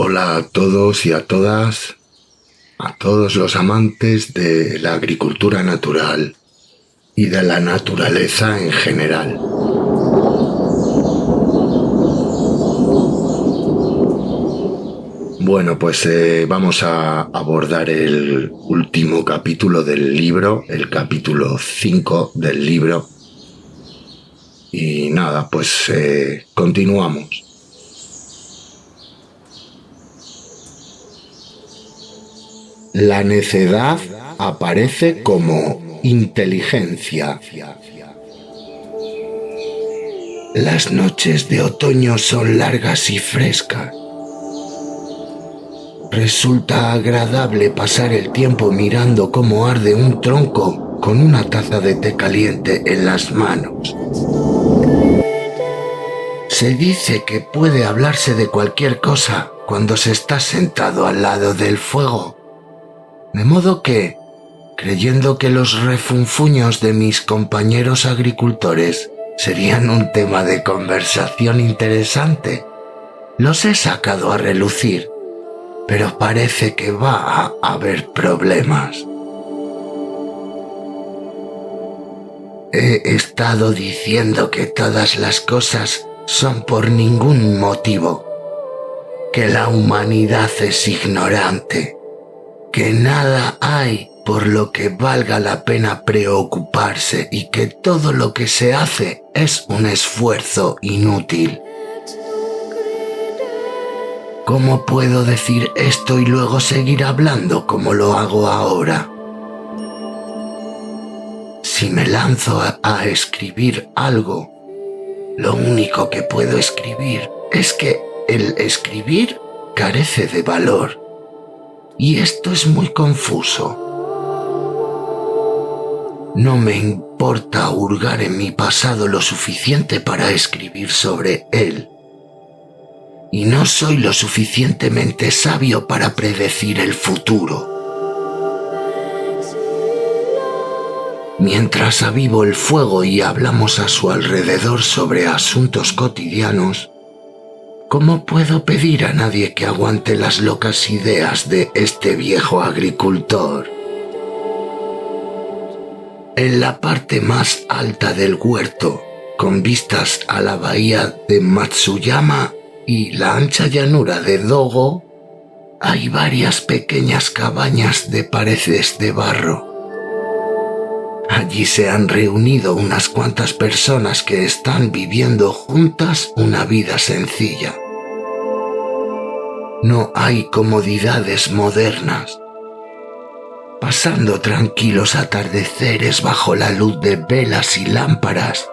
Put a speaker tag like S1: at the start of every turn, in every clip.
S1: Hola a todos y a todas, a todos los amantes de la agricultura natural y de la naturaleza en general. Bueno, pues vamos a abordar el último capítulo del libro, el capítulo 5 del libro. Y nada, pues continuamos. La necedad aparece como inteligencia. Las noches de otoño son largas y frescas. Resulta agradable pasar el tiempo mirando cómo arde un tronco con una taza de té caliente en las manos. Se dice que puede hablarse de cualquier cosa cuando se está sentado al lado del fuego. De modo que, creyendo que los refunfuños de mis compañeros agricultores serían un tema de conversación interesante, los he sacado a relucir, pero parece que va a haber problemas. He estado diciendo que todas las cosas son por ningún motivo, que la humanidad es ignorante, que nada hay por lo que valga la pena preocuparse y que todo lo que se hace es un esfuerzo inútil. ¿Cómo puedo decir esto y luego seguir hablando como lo hago ahora? Si me lanzo a escribir algo, lo único que puedo escribir es que el escribir carece de valor. Y esto es muy confuso. No me importa hurgar en mi pasado lo suficiente para escribir sobre él. Y no soy lo suficientemente sabio para predecir el futuro. Mientras avivo el fuego y hablamos a su alrededor sobre asuntos cotidianos, ¿cómo puedo pedir a nadie que aguante las locas ideas de este viejo agricultor? En la parte más alta del huerto, con vistas a la bahía de Matsuyama y la ancha llanura de Dogo, hay varias pequeñas cabañas de paredes de barro. Allí se han reunido unas cuantas personas que están viviendo juntas una vida sencilla. No hay comodidades modernas. Pasando tranquilos atardeceres bajo la luz de velas y lámparas,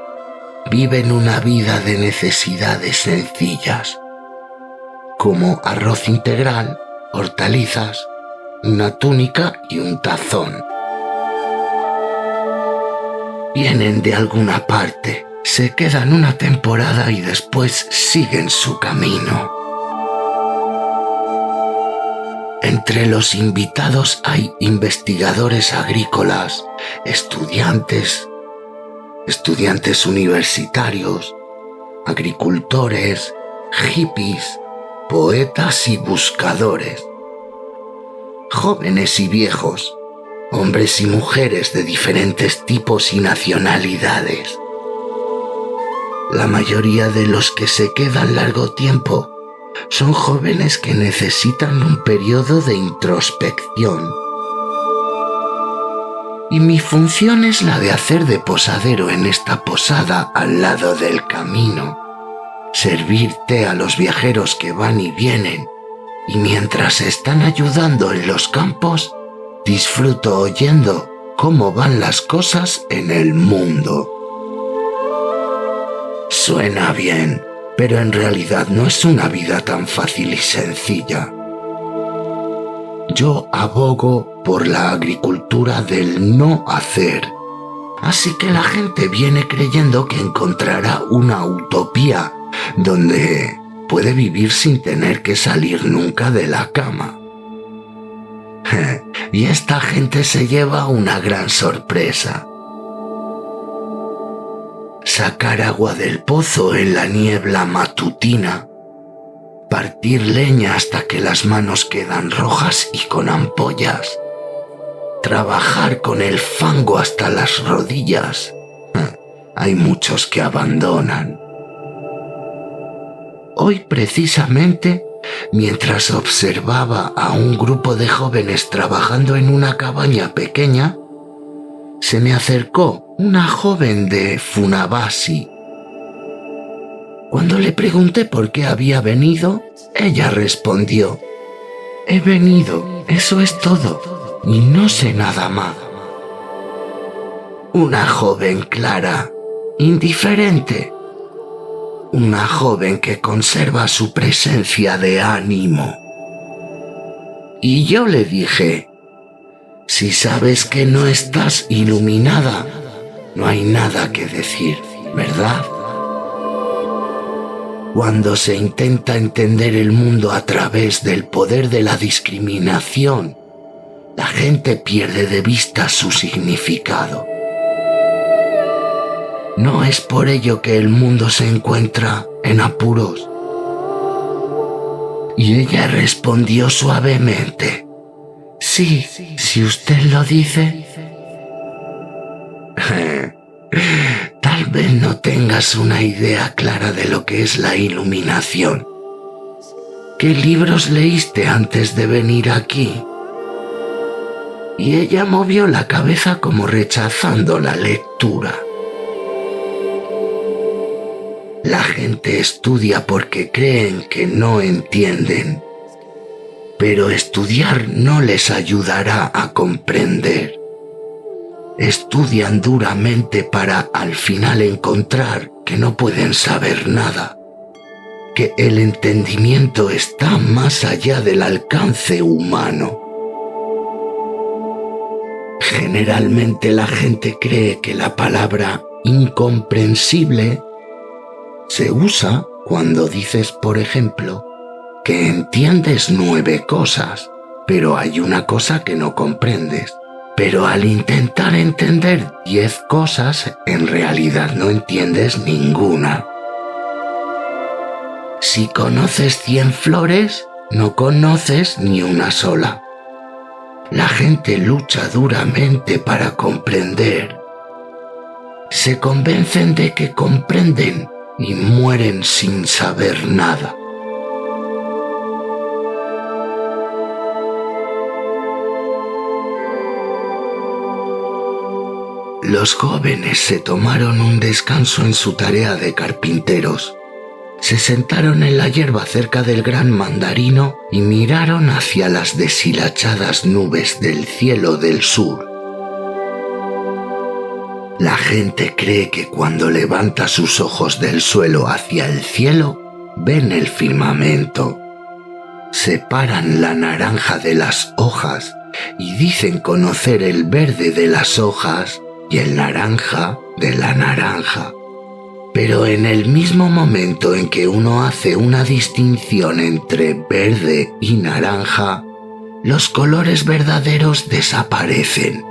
S1: viven una vida de necesidades sencillas, como arroz integral, hortalizas, una túnica y un tazón. Vienen de alguna parte, se quedan una temporada y después siguen su camino. Entre los invitados hay investigadores agrícolas, estudiantes universitarios, agricultores, hippies, poetas y buscadores, jóvenes y viejos, hombres y mujeres de diferentes tipos y nacionalidades. La mayoría de los que se quedan largo tiempo son jóvenes que necesitan un periodo de introspección. Y mi función es la de hacer de posadero en esta posada al lado del camino, servir té a los viajeros que van y vienen, y mientras están ayudando en los campos, disfruto oyendo cómo van las cosas en el mundo. Suena bien, pero en realidad no es una vida tan fácil y sencilla. Yo abogo por la agricultura del no hacer, así que la gente viene creyendo que encontrará una utopía donde puede vivir sin tener que salir nunca de la cama. Y esta gente se lleva una gran sorpresa. Sacar agua del pozo en la niebla matutina partir leña hasta que las manos quedan rojas y con ampollas, trabajar con el fango hasta las rodillas. Hay muchos que abandonan. Hoy precisamente, mientras observaba a un grupo de jóvenes trabajando en una cabaña pequeña, se me acercó una joven de Funabasi. Cuando le pregunté por qué había venido, ella respondió: «He venido, eso es todo, y no sé nada más». Una joven clara, indiferente. Una joven que conserva su presencia de ánimo. Y yo le dije: «Si sabes que no estás iluminada, no hay nada que decir, ¿verdad?». Cuando se intenta entender el mundo a través del poder de la discriminación, la gente pierde de vista su significado. No es por ello que el mundo se encuentra en apuros. Y ella respondió suavemente: «Sí, si usted lo dice». Tal vez no tengas una idea clara de lo que es la iluminación. ¿Qué libros leíste antes de venir aquí? Y ella movió la cabeza como rechazando la lectura. La gente estudia porque creen que no entienden, pero estudiar no les ayudará a comprender. Estudian duramente para al final encontrar que no pueden saber nada, que el entendimiento está más allá del alcance humano. Generalmente la gente cree que la palabra incomprensible se usa cuando dices, por ejemplo, que entiendes 9 cosas, pero hay una cosa que no comprendes. Pero al intentar entender 10 cosas, en realidad no entiendes ninguna. Si conoces 100 flores, no conoces ni una sola. La gente lucha duramente para comprender. Se convencen de que comprenden y mueren sin saber nada. Los jóvenes se tomaron un descanso en su tarea de carpinteros. Se sentaron en la hierba cerca del gran mandarino y miraron hacia las deshilachadas nubes del cielo del sur. La gente cree que cuando levanta sus ojos del suelo hacia el cielo, ven el firmamento. Separan la naranja de las hojas y dicen conocer el verde de las hojas y el naranja de la naranja. Pero en el mismo momento en que uno hace una distinción entre verde y naranja, los colores verdaderos desaparecen.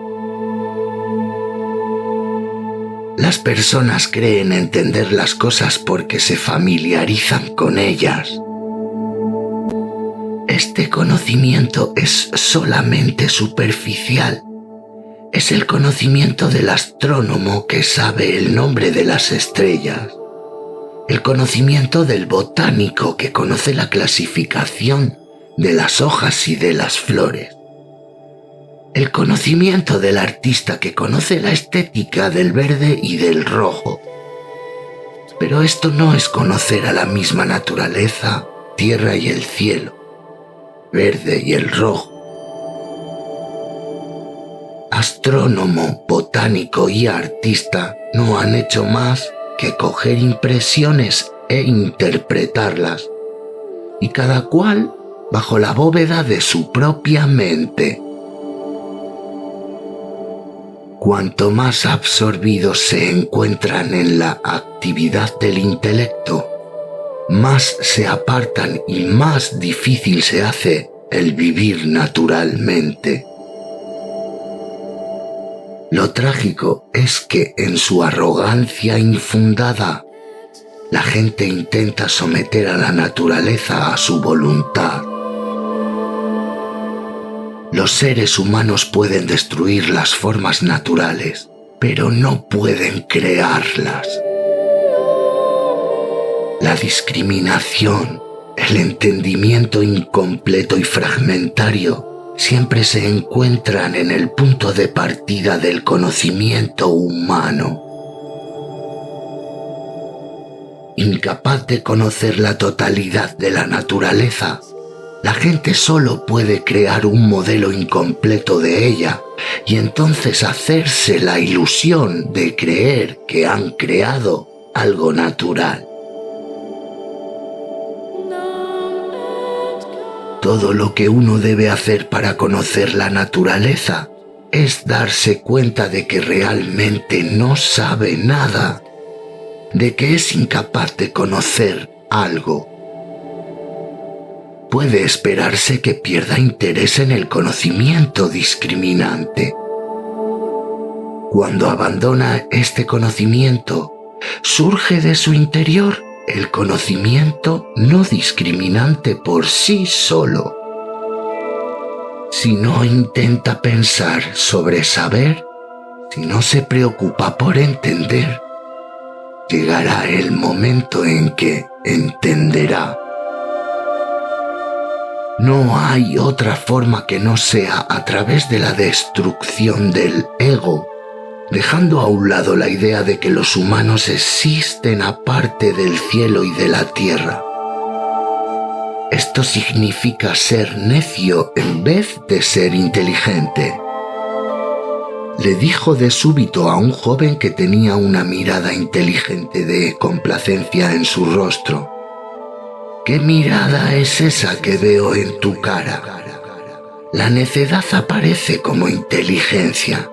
S1: Las personas creen entender las cosas porque se familiarizan con ellas. Este conocimiento es solamente superficial. Es el conocimiento del astrónomo que sabe el nombre de las estrellas, el conocimiento del botánico que conoce la clasificación de las hojas y de las flores, el conocimiento del artista que conoce la estética del verde y del rojo. Pero esto no es conocer a la misma naturaleza, tierra y el cielo, verde y el rojo. Astrónomo, botánico y artista no han hecho más que coger impresiones e interpretarlas, y cada cual bajo la bóveda de su propia mente. Cuanto más absorbidos se encuentran en la actividad del intelecto, más se apartan y más difícil se hace el vivir naturalmente. Lo trágico es que en su arrogancia infundada, la gente intenta someter a la naturaleza a su voluntad. Los seres humanos pueden destruir las formas naturales, pero no pueden crearlas. La discriminación, el entendimiento incompleto y fragmentario siempre se encuentran en el punto de partida del conocimiento humano. Incapaz de conocer la totalidad de la naturaleza, la gente solo puede crear un modelo incompleto de ella y entonces hacerse la ilusión de creer que han creado algo natural. Todo lo que uno debe hacer para conocer la naturaleza es darse cuenta de que realmente no sabe nada, de que es incapaz de conocer algo. Puede esperarse que pierda interés en el conocimiento discriminante. Cuando abandona este conocimiento, surge de su interior el conocimiento no discriminante por sí solo. Si no intenta pensar sobre saber, si no se preocupa por entender, llegará el momento en que entenderá. No hay otra forma que no sea a través de la destrucción del ego, dejando a un lado la idea de que los humanos existen aparte del cielo y de la tierra. Esto significa ser necio en vez de ser inteligente. Le dijo de súbito a un joven que tenía una mirada inteligente de complacencia en su rostro: ¿qué mirada es esa que veo en tu cara? La necedad aparece como inteligencia.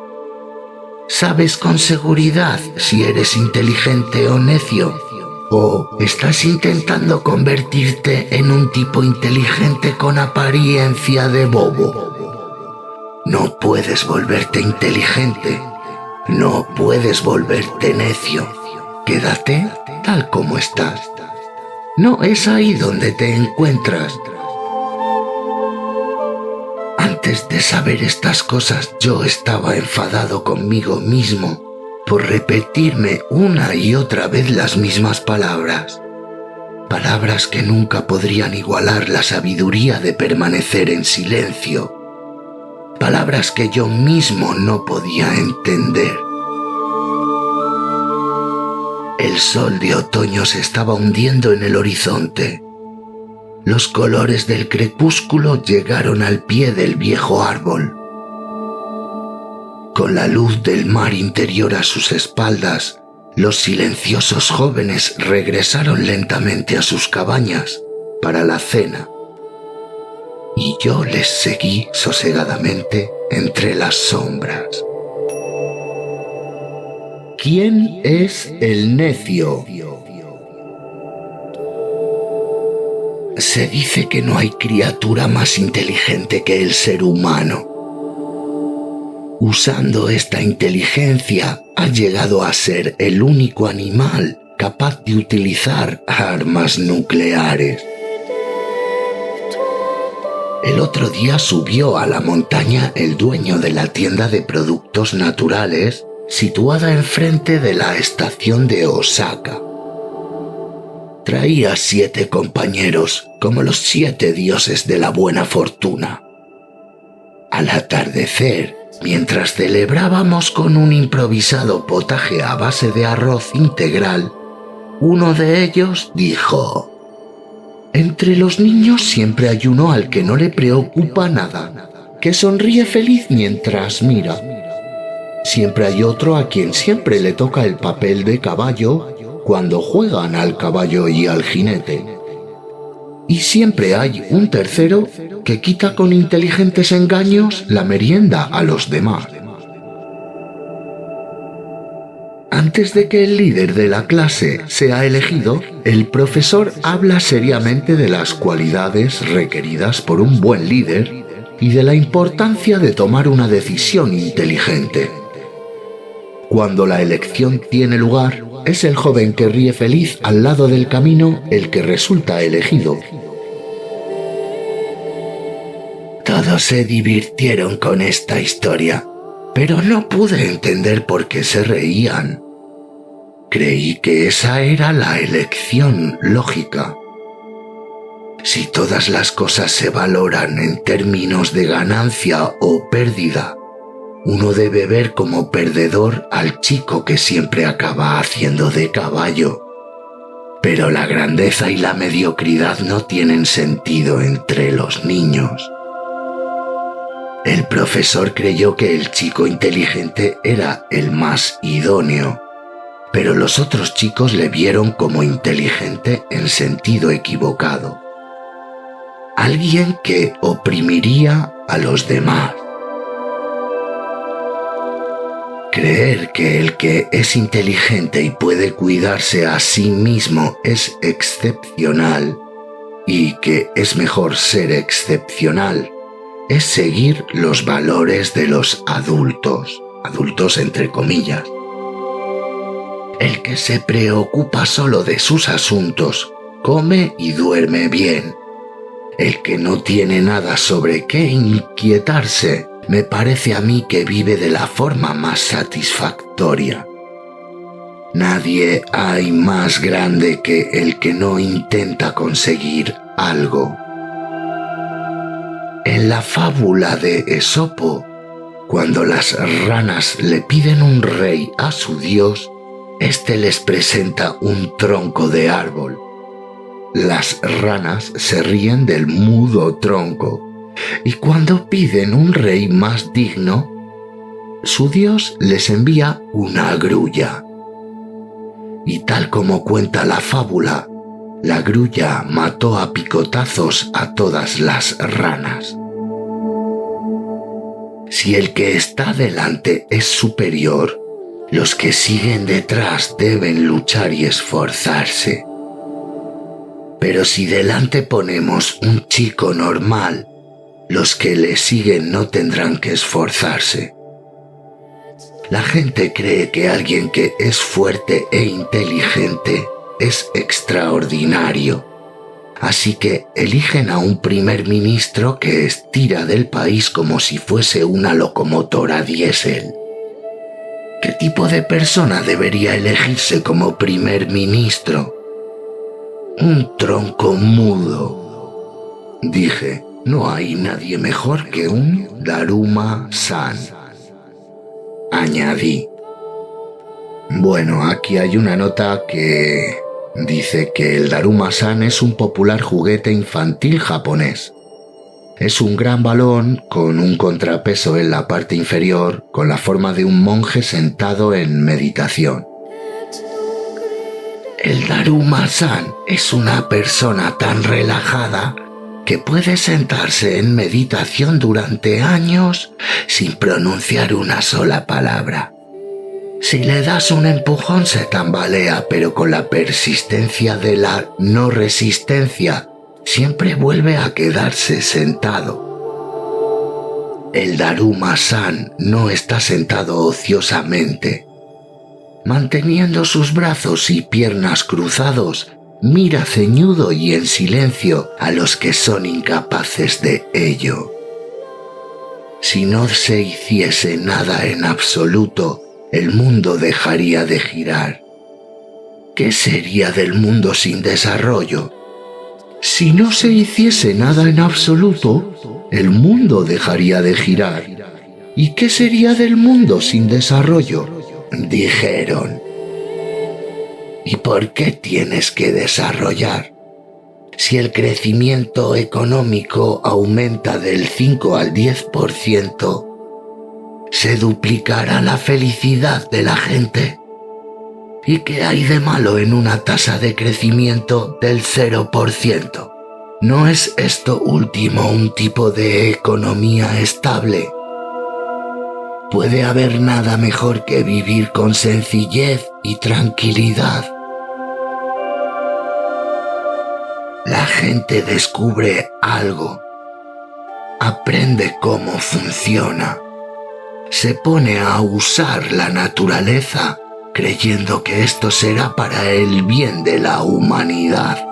S1: ¿Sabes con seguridad si eres inteligente o necio? ¿O estás intentando convertirte en un tipo inteligente con apariencia de bobo? No puedes volverte inteligente. No puedes volverte necio. Quédate tal como estás. No es ahí donde te encuentras. Antes de saber estas cosas, yo estaba enfadado conmigo mismo por repetirme una y otra vez las mismas palabras. Palabras que nunca podrían igualar la sabiduría de permanecer en silencio. Palabras que yo mismo no podía entender. El sol de otoño se estaba hundiendo en el horizonte. Los colores del crepúsculo llegaron al pie del viejo árbol. Con la luz del mar interior a sus espaldas, los silenciosos jóvenes regresaron lentamente a sus cabañas para la cena. Y yo les seguí sosegadamente entre las sombras. ¿Quién es el necio? Se dice que no hay criatura más inteligente que el ser humano. Usando esta inteligencia, ha llegado a ser el único animal capaz de utilizar armas nucleares. El otro día subió a la montaña el dueño de la tienda de productos naturales situada enfrente de la estación de Osaka. Traía 7 compañeros, como los 7 dioses de la buena fortuna. Al atardecer, mientras celebrábamos con un improvisado potaje a base de arroz integral, uno de ellos dijo: «Entre los niños siempre hay uno al que no le preocupa nada, que sonríe feliz mientras mira. Siempre hay otro a quien siempre le toca el papel de caballo cuando juegan al caballo y al jinete. Y siempre hay un tercero que quita con inteligentes engaños la merienda a los demás». Antes de que el líder de la clase sea elegido, el profesor habla seriamente de las cualidades requeridas por un buen líder y de la importancia de tomar una decisión inteligente. cuando la elección tiene lugar, es el joven que ríe feliz al lado del camino el que resulta elegido. Todos se divirtieron con esta historia, pero no pude entender por qué se reían. Creí que esa era la elección lógica. Si todas las cosas se valoran en términos de ganancia o pérdida, uno debe ver como perdedor al chico que siempre acaba haciendo de caballo. Pero la grandeza y la mediocridad no tienen sentido entre los niños. El profesor creyó que el chico inteligente era el más idóneo, pero los otros chicos le vieron como inteligente en sentido equivocado. Alguien que oprimiría a los demás. Creer que el que es inteligente y puede cuidarse a sí mismo es excepcional y que es mejor ser excepcional es seguir los valores de los adultos entre comillas. El que se preocupa solo de sus asuntos come y duerme bien. El que no tiene nada sobre qué inquietarse me parece a mí que vive de la forma más satisfactoria. Nadie hay más grande que el que no intenta conseguir algo. En la fábula de Esopo, cuando las ranas le piden un rey a su dios, éste les presenta un tronco de árbol. Las ranas se ríen del mudo tronco, y cuando piden un rey más digno, su dios les envía una grulla. Y tal como cuenta la fábula, la grulla mató a picotazos a todas las ranas. Si el que está delante es superior, los que siguen detrás deben luchar y esforzarse. Pero si delante ponemos un chico normal, los que le siguen no tendrán que esforzarse. La gente cree que alguien que es fuerte e inteligente es extraordinario. Así que eligen a un primer ministro que estira del país como si fuese una locomotora diésel. ¿Qué tipo de persona debería elegirse como primer ministro? Un tronco mudo. Dije, no hay nadie mejor que un Daruma-san. Añadí. Bueno, aquí hay una nota que dice que el Daruma-san es un popular juguete infantil japonés. Es un gran balón con un contrapeso en la parte inferior con la forma de un monje sentado en meditación. El Daruma-san es una persona tan relajada que puede sentarse en meditación durante años sin pronunciar una sola palabra. Si le das un empujón se tambalea, pero con la persistencia de la no resistencia, siempre vuelve a quedarse sentado. El Daruma-san no está sentado ociosamente. Manteniendo sus brazos y piernas cruzados, mira ceñudo y en silencio a los que son incapaces de ello. Si no se hiciese nada en absoluto, el mundo dejaría de girar. ¿Qué sería del mundo sin desarrollo? Si no se hiciese nada en absoluto, el mundo dejaría de girar. ¿Y qué sería del mundo sin desarrollo? Dijeron. ¿Y por qué tienes que desarrollar? Si el crecimiento económico aumenta del 5 al 10%, ¿se duplicará la felicidad de la gente? ¿Y qué hay de malo en una tasa de crecimiento del 0%? ¿No es esto último un tipo de economía estable? ¿Puede haber nada mejor que vivir con sencillez y tranquilidad? La gente descubre algo, aprende cómo funciona, se pone a usar la naturaleza creyendo que esto será para el bien de la humanidad.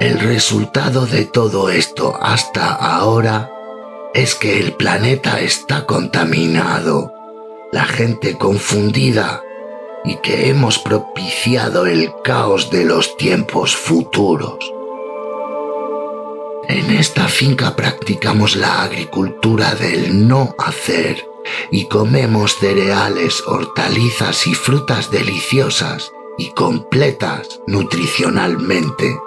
S1: El resultado de todo esto hasta ahora es que el planeta está contaminado, la gente confundida y que hemos propiciado el caos de los tiempos futuros. En esta finca practicamos la agricultura del no hacer y comemos cereales, hortalizas y frutas deliciosas y completas nutricionalmente.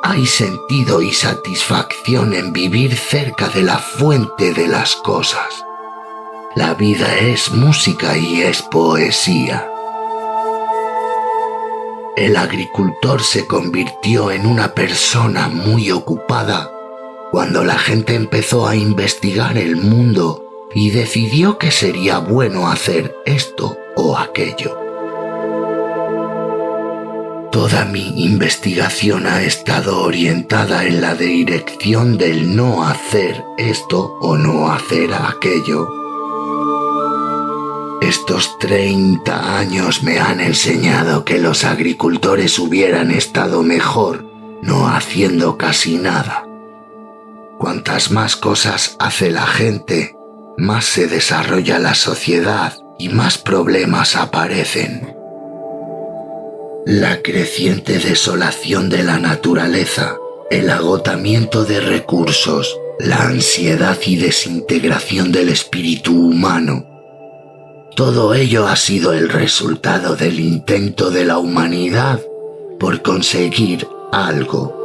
S1: Hay sentido y satisfacción en vivir cerca de la fuente de las cosas. La vida es música y es poesía. El agricultor se convirtió en una persona muy ocupada cuando la gente empezó a investigar el mundo y decidió que sería bueno hacer esto o aquello. Toda mi investigación ha estado orientada en la dirección del no hacer esto o no hacer aquello. Estos 30 años me han enseñado que los agricultores hubieran estado mejor no haciendo casi nada. Cuantas más cosas hace la gente, más se desarrolla la sociedad y más problemas aparecen. La creciente desolación de la naturaleza, el agotamiento de recursos, la ansiedad y desintegración del espíritu humano. Todo ello ha sido el resultado del intento de la humanidad por conseguir algo.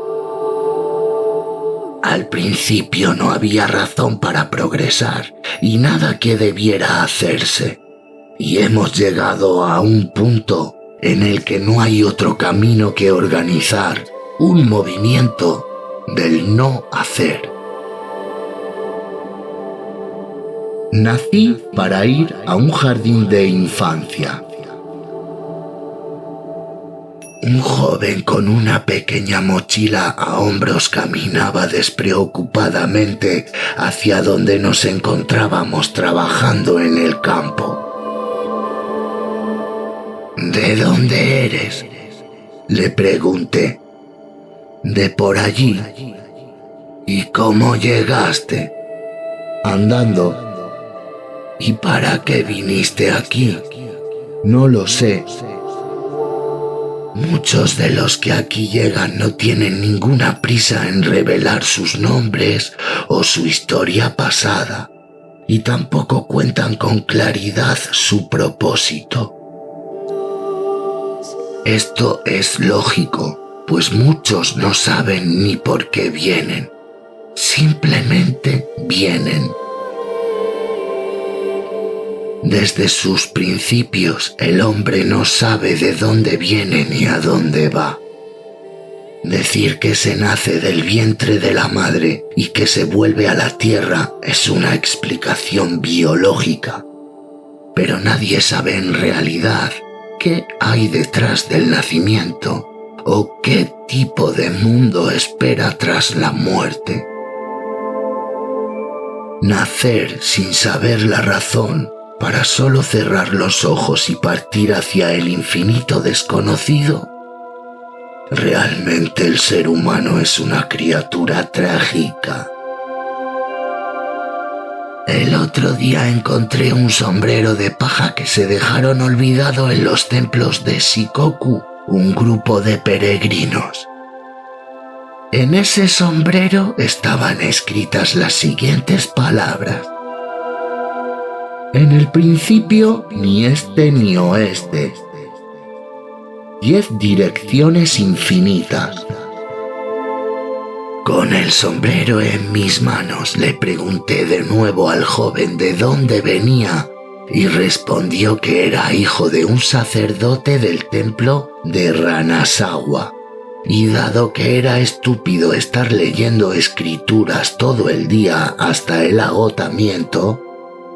S1: Al principio no había razón para progresar y nada que debiera hacerse. Y hemos llegado a un punto en el que no hay otro camino que organizar un movimiento del no hacer. Nací para ir a un jardín de infancia. Un joven con una pequeña mochila a hombros caminaba despreocupadamente hacia donde nos encontrábamos trabajando en el campo. ¿De dónde eres?, le pregunté. De por allí. ¿Y cómo llegaste? Andando. ¿Y para qué viniste aquí? No lo sé. Muchos de los que aquí llegan no tienen ninguna prisa en revelar sus nombres o su historia pasada, y tampoco cuentan con claridad su propósito. Esto es lógico, pues muchos no saben ni por qué vienen. Simplemente vienen. Desde sus principios, el hombre no sabe de dónde viene ni a dónde va. Decir que se nace del vientre de la madre y que se vuelve a la tierra es una explicación biológica. Pero nadie sabe en realidad qué hay detrás del nacimiento o qué tipo de mundo espera tras la muerte. Nacer sin saber la razón para solo cerrar los ojos y partir hacia el infinito desconocido. Realmente el ser humano es una criatura trágica. El otro día encontré un sombrero de paja que se dejaron olvidado en los templos de Shikoku, un grupo de peregrinos. En ese sombrero estaban escritas las siguientes palabras: en el principio, ni este ni oeste. 10 direcciones infinitas. Con el sombrero en mis manos le pregunté de nuevo al joven de dónde venía y respondió que era hijo de un sacerdote del templo de Ranasawa. Y dado que era estúpido estar leyendo escrituras todo el día hasta el agotamiento,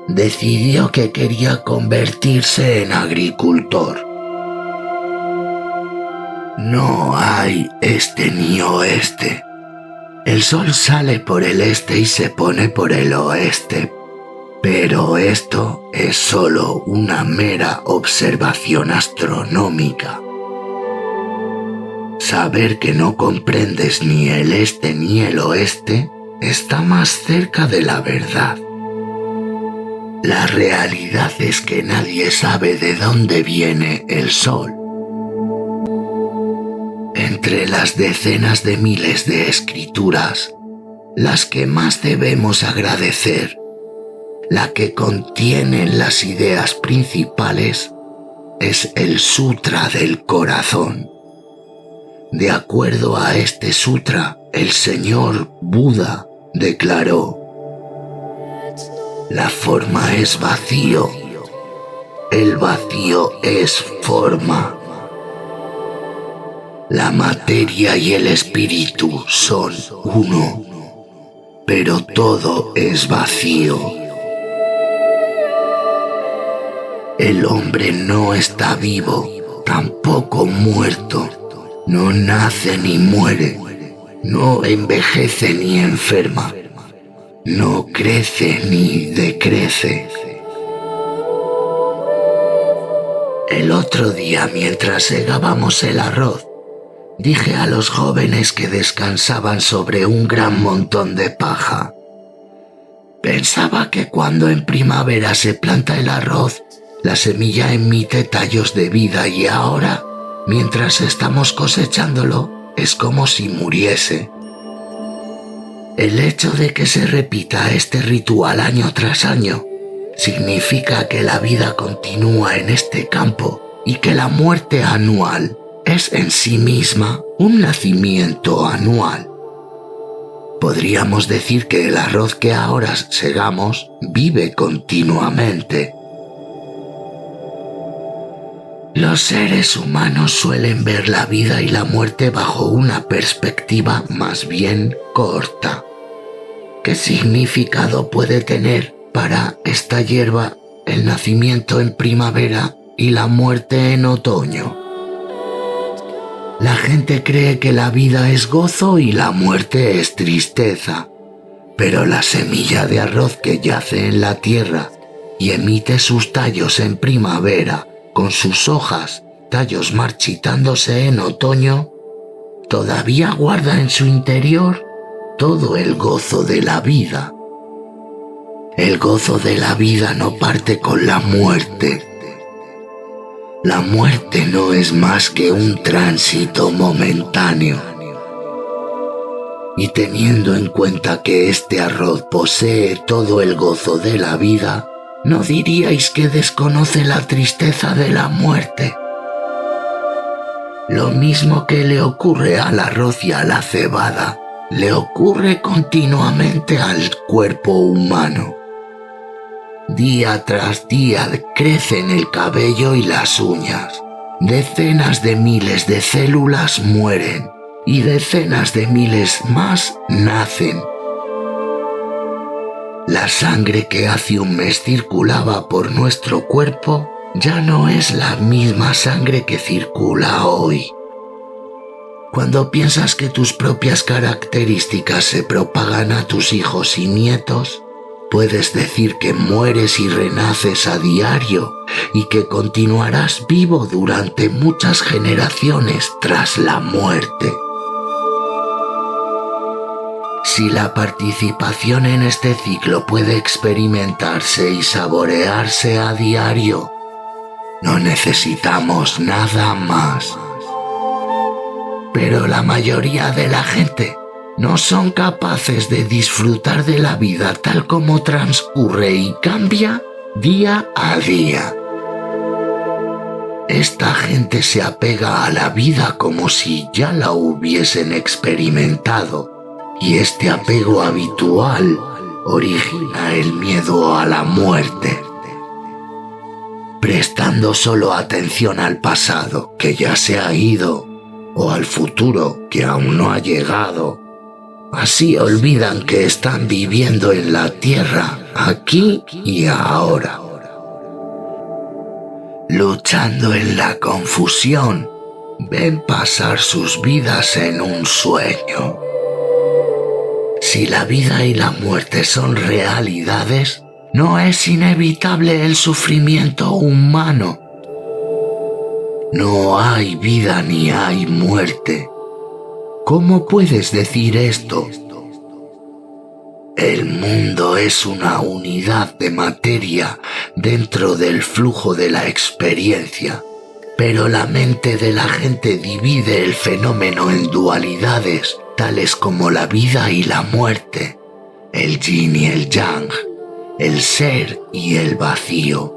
S1: decidió que quería convertirse en agricultor. No hay este ni oeste. El sol sale por el este y se pone por el oeste, Pero esto es solo una mera observación astronómica. Saber que no comprendes ni el este ni el oeste está más cerca de la verdad. La realidad es que nadie sabe de dónde viene el sol. Entre las decenas de miles de escrituras, las que más debemos agradecer, la que contiene las ideas principales, es el Sutra del Corazón. De acuerdo a este sutra, el señor Buda declaró: la forma es vacío, el vacío es forma. La materia y el espíritu son uno, pero todo es vacío. El hombre no está vivo, tampoco muerto, no nace ni muere, no envejece ni enferma, no crece ni decrece. El otro día, mientras segábamos el arroz, dije a los jóvenes que descansaban sobre un gran montón de paja: pensaba que cuando en primavera se planta el arroz, la semilla emite tallos de vida y ahora, mientras estamos cosechándolo, es como si muriese. El hecho de que se repita este ritual año tras año significa que la vida continúa en este campo y que la muerte anual es en sí misma un nacimiento anual. Podríamos decir que el arroz que ahora segamos vive continuamente. Los seres humanos suelen ver la vida y la muerte bajo una perspectiva más bien corta. ¿Qué significado puede tener para esta hierba el nacimiento en primavera y la muerte en otoño? La gente cree que la vida es gozo y la muerte es tristeza, pero la semilla de arroz que yace en la tierra y emite sus tallos en primavera, con sus hojas, tallos marchitándose en otoño, todavía guarda en su interior todo el gozo de la vida. El gozo de la vida no parte con la muerte. La muerte no es más que un tránsito momentáneo. Y teniendo en cuenta que este arroz posee todo el gozo de la vida, ¿no diríais que desconoce la tristeza de la muerte? Lo mismo que le ocurre al arroz y a la cebada, le ocurre continuamente al cuerpo humano. Día tras día crecen el cabello y las uñas. Decenas de miles de células mueren y decenas de miles más nacen. La sangre que hace un mes circulaba por nuestro cuerpo ya no es la misma sangre que circula hoy. Cuando piensas que tus propias características se propagan a tus hijos y nietos, puedes decir que mueres y renaces a diario y que continuarás vivo durante muchas generaciones tras la muerte. Si la participación en este ciclo puede experimentarse y saborearse a diario, no necesitamos nada más. Pero la mayoría de la gente no son capaces de disfrutar de la vida tal como transcurre y cambia día a día. Esta gente se apega a la vida como si ya la hubiesen experimentado, y este apego habitual origina el miedo a la muerte. Prestando solo atención al pasado que ya se ha ido o al futuro que aún no ha llegado, así olvidan que están viviendo en la tierra, aquí y ahora. Luchando en la confusión, ven pasar sus vidas en un sueño. Si la vida y la muerte son realidades, ¿No es inevitable el sufrimiento humano? No hay vida ni hay muerte. ¿Cómo puedes decir esto? El mundo es una unidad de materia dentro del flujo de la experiencia, pero la mente de la gente divide el fenómeno en dualidades, tales como la vida y la muerte, el yin y el yang, el ser y el vacío.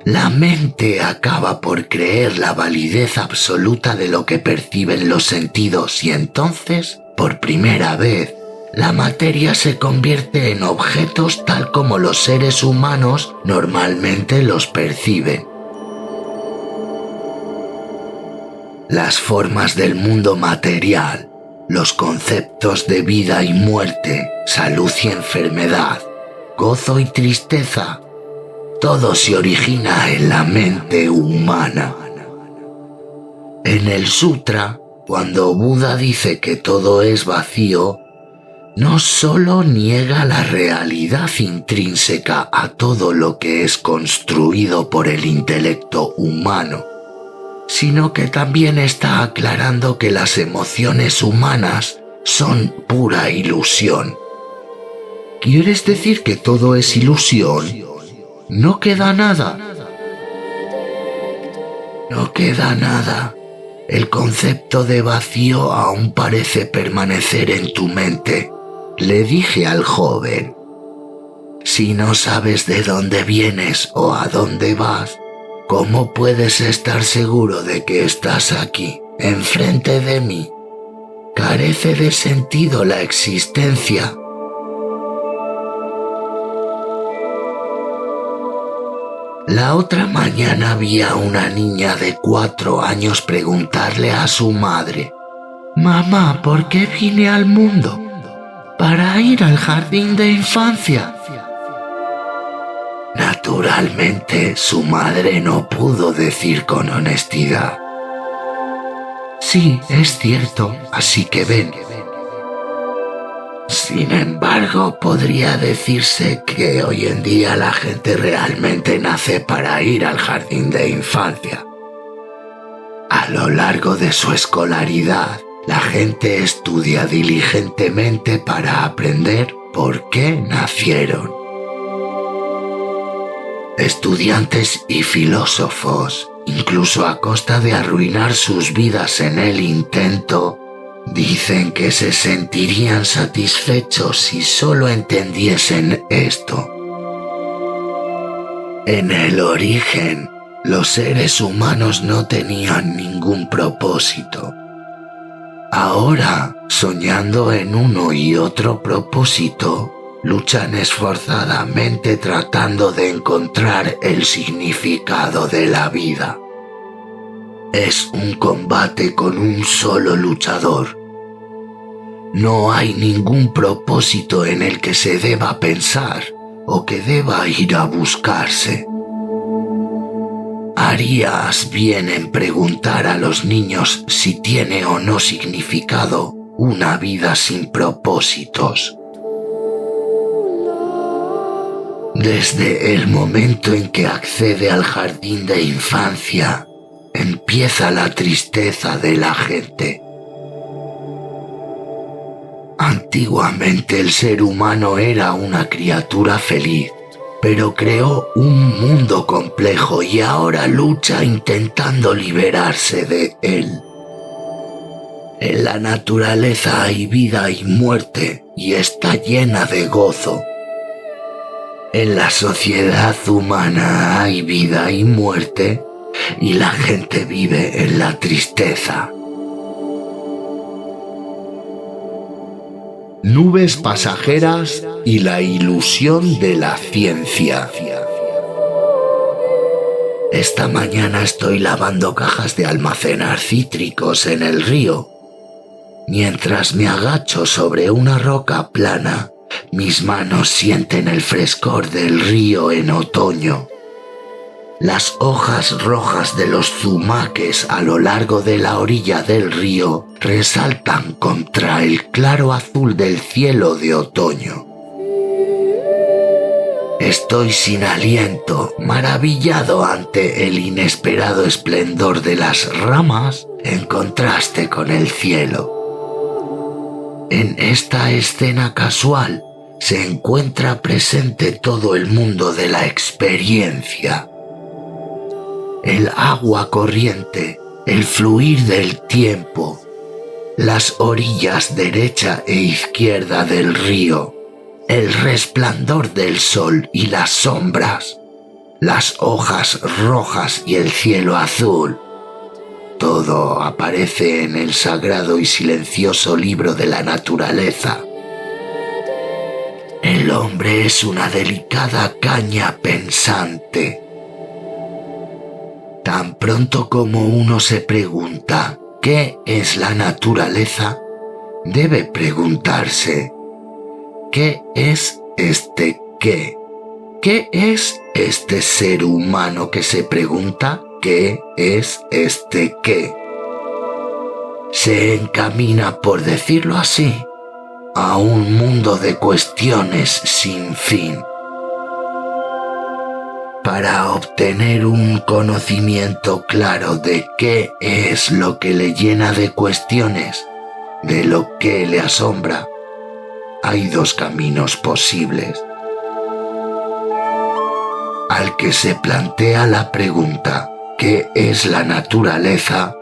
S1: La mente acaba por creer la validez absoluta de lo que perciben los sentidos y entonces, por primera vez, la materia se convierte en objetos tal como los seres humanos normalmente los perciben. Las formas del mundo material, los conceptos de vida y muerte, salud y enfermedad, gozo y tristeza, todo se origina en la mente humana. En el Sutra, cuando Buda dice que todo es vacío, no solo niega la realidad intrínseca a todo lo que es construido por el intelecto humano, sino que también está aclarando que las emociones humanas son pura ilusión. ¿Quieres decir que todo es ilusión? No queda nada. No queda nada. El concepto de vacío aún parece permanecer en tu mente. Le dije al joven, si no sabes de dónde vienes o a dónde vas, ¿cómo puedes estar seguro de que estás aquí, enfrente de mí? Carece de sentido la existencia. La otra mañana vi a una niña de 4 años preguntarle a su madre, «Mamá, ¿por qué vine al mundo? Para ir al jardín de infancia». Naturalmente, su madre no pudo decir con honestidad, «Sí, es cierto, así que ven». Sin embargo, podría decirse que hoy en día la gente realmente nace para ir al jardín de infancia. A lo largo de su escolaridad, la gente estudia diligentemente para aprender por qué nacieron. Estudiantes y filósofos, incluso a costa de arruinar sus vidas en el intento, dicen que se sentirían satisfechos si solo entendiesen esto. En el origen, los seres humanos no tenían ningún propósito. Ahora, soñando en uno y otro propósito, luchan esforzadamente tratando de encontrar el significado de la vida. Es un combate con un solo luchador. No hay ningún propósito en el que se deba pensar o que deba ir a buscarse. Harías bien en preguntar a los niños si tiene o no significado una vida sin propósitos. Desde el momento en que accede al jardín de infancia, empieza la tristeza de la gente. Antiguamente el ser humano era una criatura feliz, pero creó un mundo complejo y ahora lucha intentando liberarse de él. En la naturaleza hay vida y muerte y está llena de gozo. En la sociedad humana hay vida y muerte y la gente vive en la tristeza.
S2: Nubes pasajeras y la ilusión de la ciencia.
S1: Esta mañana estoy lavando cajas de almacenar cítricos en el río. Mientras me agacho sobre una roca plana, mis manos sienten el frescor del río en otoño. Las hojas rojas de los zumaques a lo largo de la orilla del río resaltan contra el claro azul del cielo de otoño. Estoy sin aliento, maravillado ante el inesperado esplendor de las ramas en contraste con el cielo. En esta escena casual se encuentra presente todo el mundo de la experiencia. El agua corriente, el fluir del tiempo, las orillas derecha e izquierda del río, el resplandor del sol y las sombras, las hojas rojas y el cielo azul. Todo aparece en el sagrado y silencioso libro de la naturaleza. El hombre es una delicada caña pensante. Tan pronto como uno se pregunta ¿qué es la naturaleza?, debe preguntarse ¿qué es este qué? ¿Qué es este ser humano que se pregunta qué es este qué? Se encamina, por decirlo así, a un mundo de cuestiones sin fin. Para obtener un conocimiento claro de qué es lo que le llena de cuestiones, de lo que le asombra, hay dos caminos posibles. Al que se plantea la pregunta ¿qué es la naturaleza?,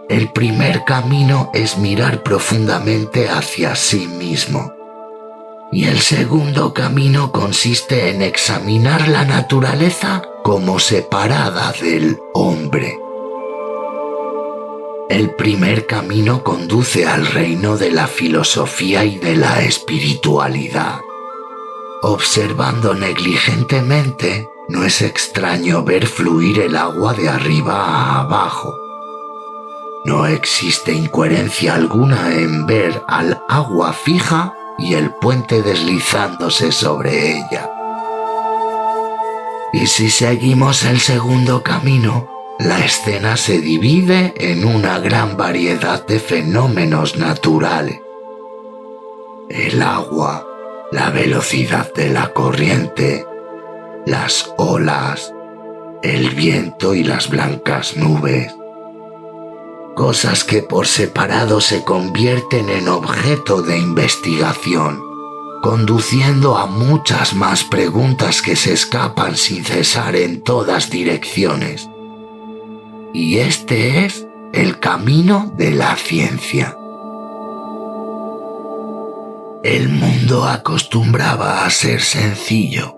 S1: el primer camino es mirar profundamente hacia sí mismo. Y el segundo camino consiste en examinar la naturaleza como separada del hombre. El primer camino conduce al reino de la filosofía y de la espiritualidad. Observando negligentemente, no es extraño ver fluir el agua de arriba a abajo. No existe incoherencia alguna en ver al agua fija y el puente deslizándose sobre ella. Y si seguimos el segundo camino, la escena se divide en una gran variedad de fenómenos naturales. El agua, la velocidad de la corriente, las olas, el viento y las blancas nubes. Cosas que por separado se convierten en objeto de investigación, conduciendo a muchas más preguntas que se escapan sin cesar en todas direcciones. Y este es el camino de la ciencia. El mundo acostumbraba a ser sencillo.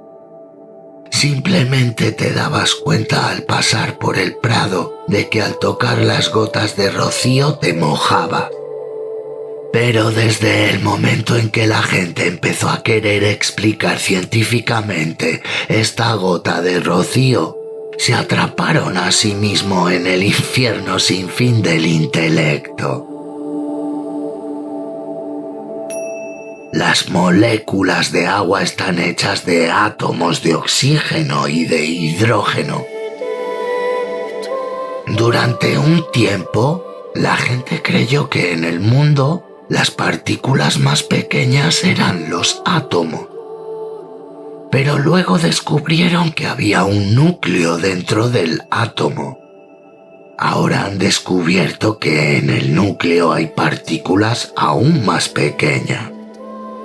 S1: Simplemente te dabas cuenta al pasar por el prado de que al tocar las gotas de rocío te mojabas. Pero desde el momento en que la gente empezó a querer explicar científicamente esta gota de rocío, se atraparon a sí mismos en el infierno sin fin del intelecto. Las moléculas de agua están hechas de átomos de oxígeno y de hidrógeno. Durante un tiempo, la gente creyó que en el mundo las partículas más pequeñas eran los átomos. Pero luego descubrieron que había un núcleo dentro del átomo. Ahora han descubierto que en el núcleo hay partículas aún más pequeñas.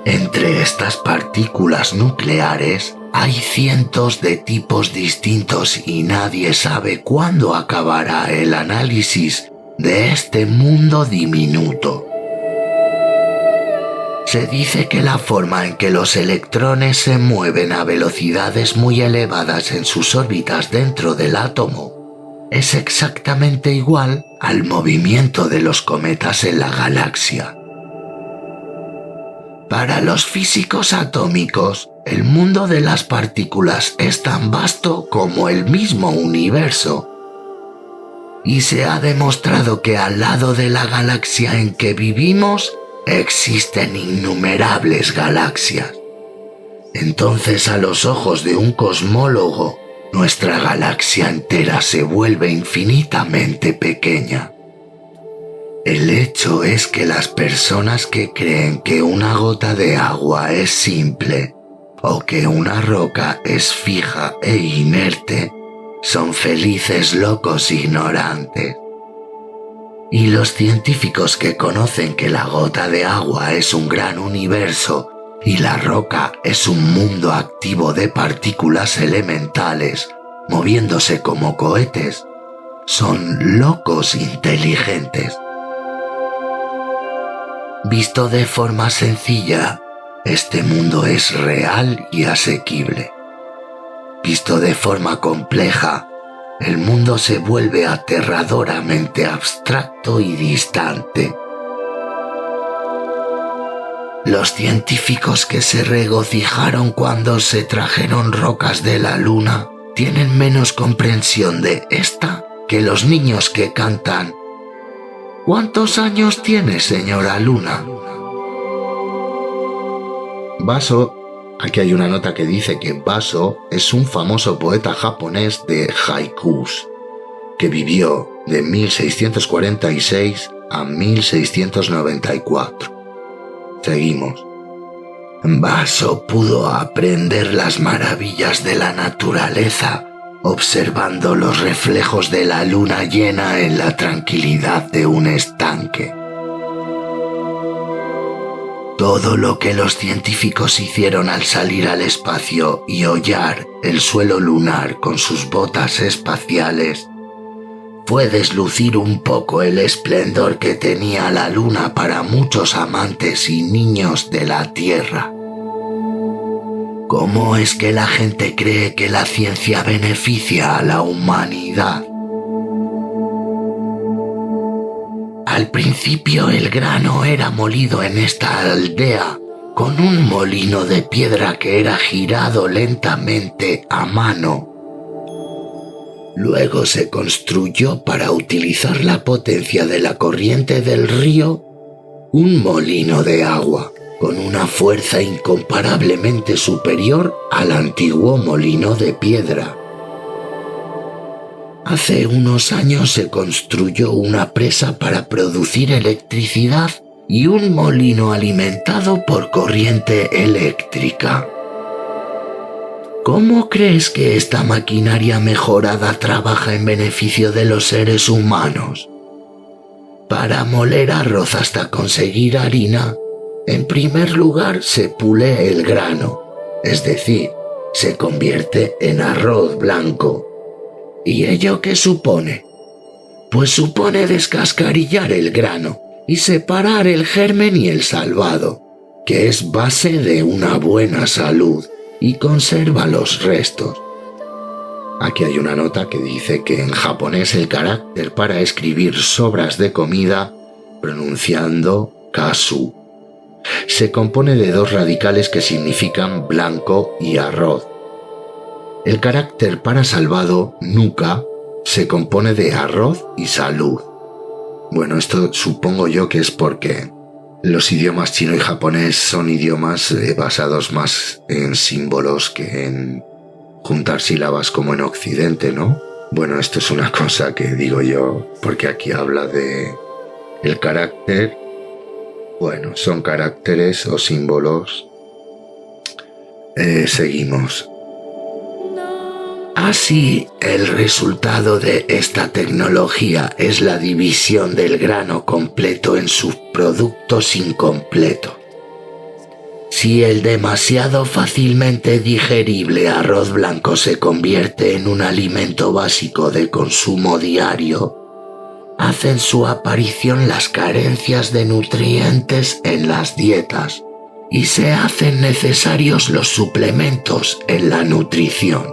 S1: Entre estas partículas nucleares hay cientos de tipos distintos y nadie sabe cuándo acabará el análisis de este mundo diminuto. Se dice que la forma en que los electrones se mueven a velocidades muy elevadas en sus órbitas dentro del átomo es exactamente igual al movimiento de los cometas en la galaxia. Para los físicos atómicos, el mundo de las partículas es tan vasto como el mismo universo. Y se ha demostrado que al lado de la galaxia en que vivimos existen innumerables galaxias. Entonces, a los ojos de un cosmólogo, nuestra galaxia entera se vuelve infinitamente pequeña. El hecho es que las personas que creen que una gota de agua es simple, o que una roca es fija e inerte, son felices locos ignorantes. Y los científicos que conocen que la gota de agua es un gran universo y la roca es un mundo activo de partículas elementales moviéndose como cohetes, son locos inteligentes. Visto de forma sencilla, este mundo es real y asequible. Visto de forma compleja, el mundo se vuelve aterradoramente abstracto y distante. Los científicos que se regocijaron cuando se trajeron rocas de la luna tienen menos comprensión de esta que los niños que cantan «¿Cuántos años tiene, señora Luna?».
S2: Baso, aquí hay una nota que dice que Baso es un famoso poeta japonés de haikus, que vivió de 1646 a 1694. Seguimos.
S1: Baso pudo aprender las maravillas de la naturaleza observando los reflejos de la luna llena en la tranquilidad de un estanque. Todo lo que los científicos hicieron al salir al espacio y hollar el suelo lunar con sus botas espaciales fue deslucir un poco el esplendor que tenía la luna para muchos amantes y niños de la Tierra. ¿Cómo es que la gente cree que la ciencia beneficia a la humanidad? Al principio el grano era molido en esta aldea con un molino de piedra que era girado lentamente a mano. Luego se construyó para utilizar la potencia de la corriente del río un molino de agua con una fuerza incomparablemente superior al antiguo molino de piedra. Hace unos años se construyó una presa para producir electricidad y un molino alimentado por corriente eléctrica. ¿Cómo crees que esta maquinaria mejorada trabaja en beneficio de los seres humanos? Para moler arroz hasta conseguir harina, en primer lugar se pule el grano, es decir, se convierte en arroz blanco. ¿Y ello qué supone? Pues supone descascarillar el grano y separar el germen y el salvado, que es base de una buena salud y conserva los restos.
S2: Aquí hay una nota que dice que en japonés el carácter para escribir sobras de comida, pronunciando kasu, se compone de dos radicales que significan blanco y arroz. El carácter para salvado, nuka, se compone de arroz y salud. Bueno, esto supongo yo que es porque los idiomas chino y japonés son idiomas basados más en símbolos que en juntar sílabas como en Occidente, ¿no? Bueno, esto es una cosa que digo yo, porque aquí habla de el carácter. Bueno, son caracteres o símbolos. Seguimos.
S1: Así, el resultado de esta tecnología es la división del grano completo en subproductos incompletos. Si el demasiado fácilmente digerible arroz blanco se convierte en un alimento básico de consumo diario, hacen su aparición las carencias de nutrientes en las dietas y se hacen necesarios los suplementos en la nutrición.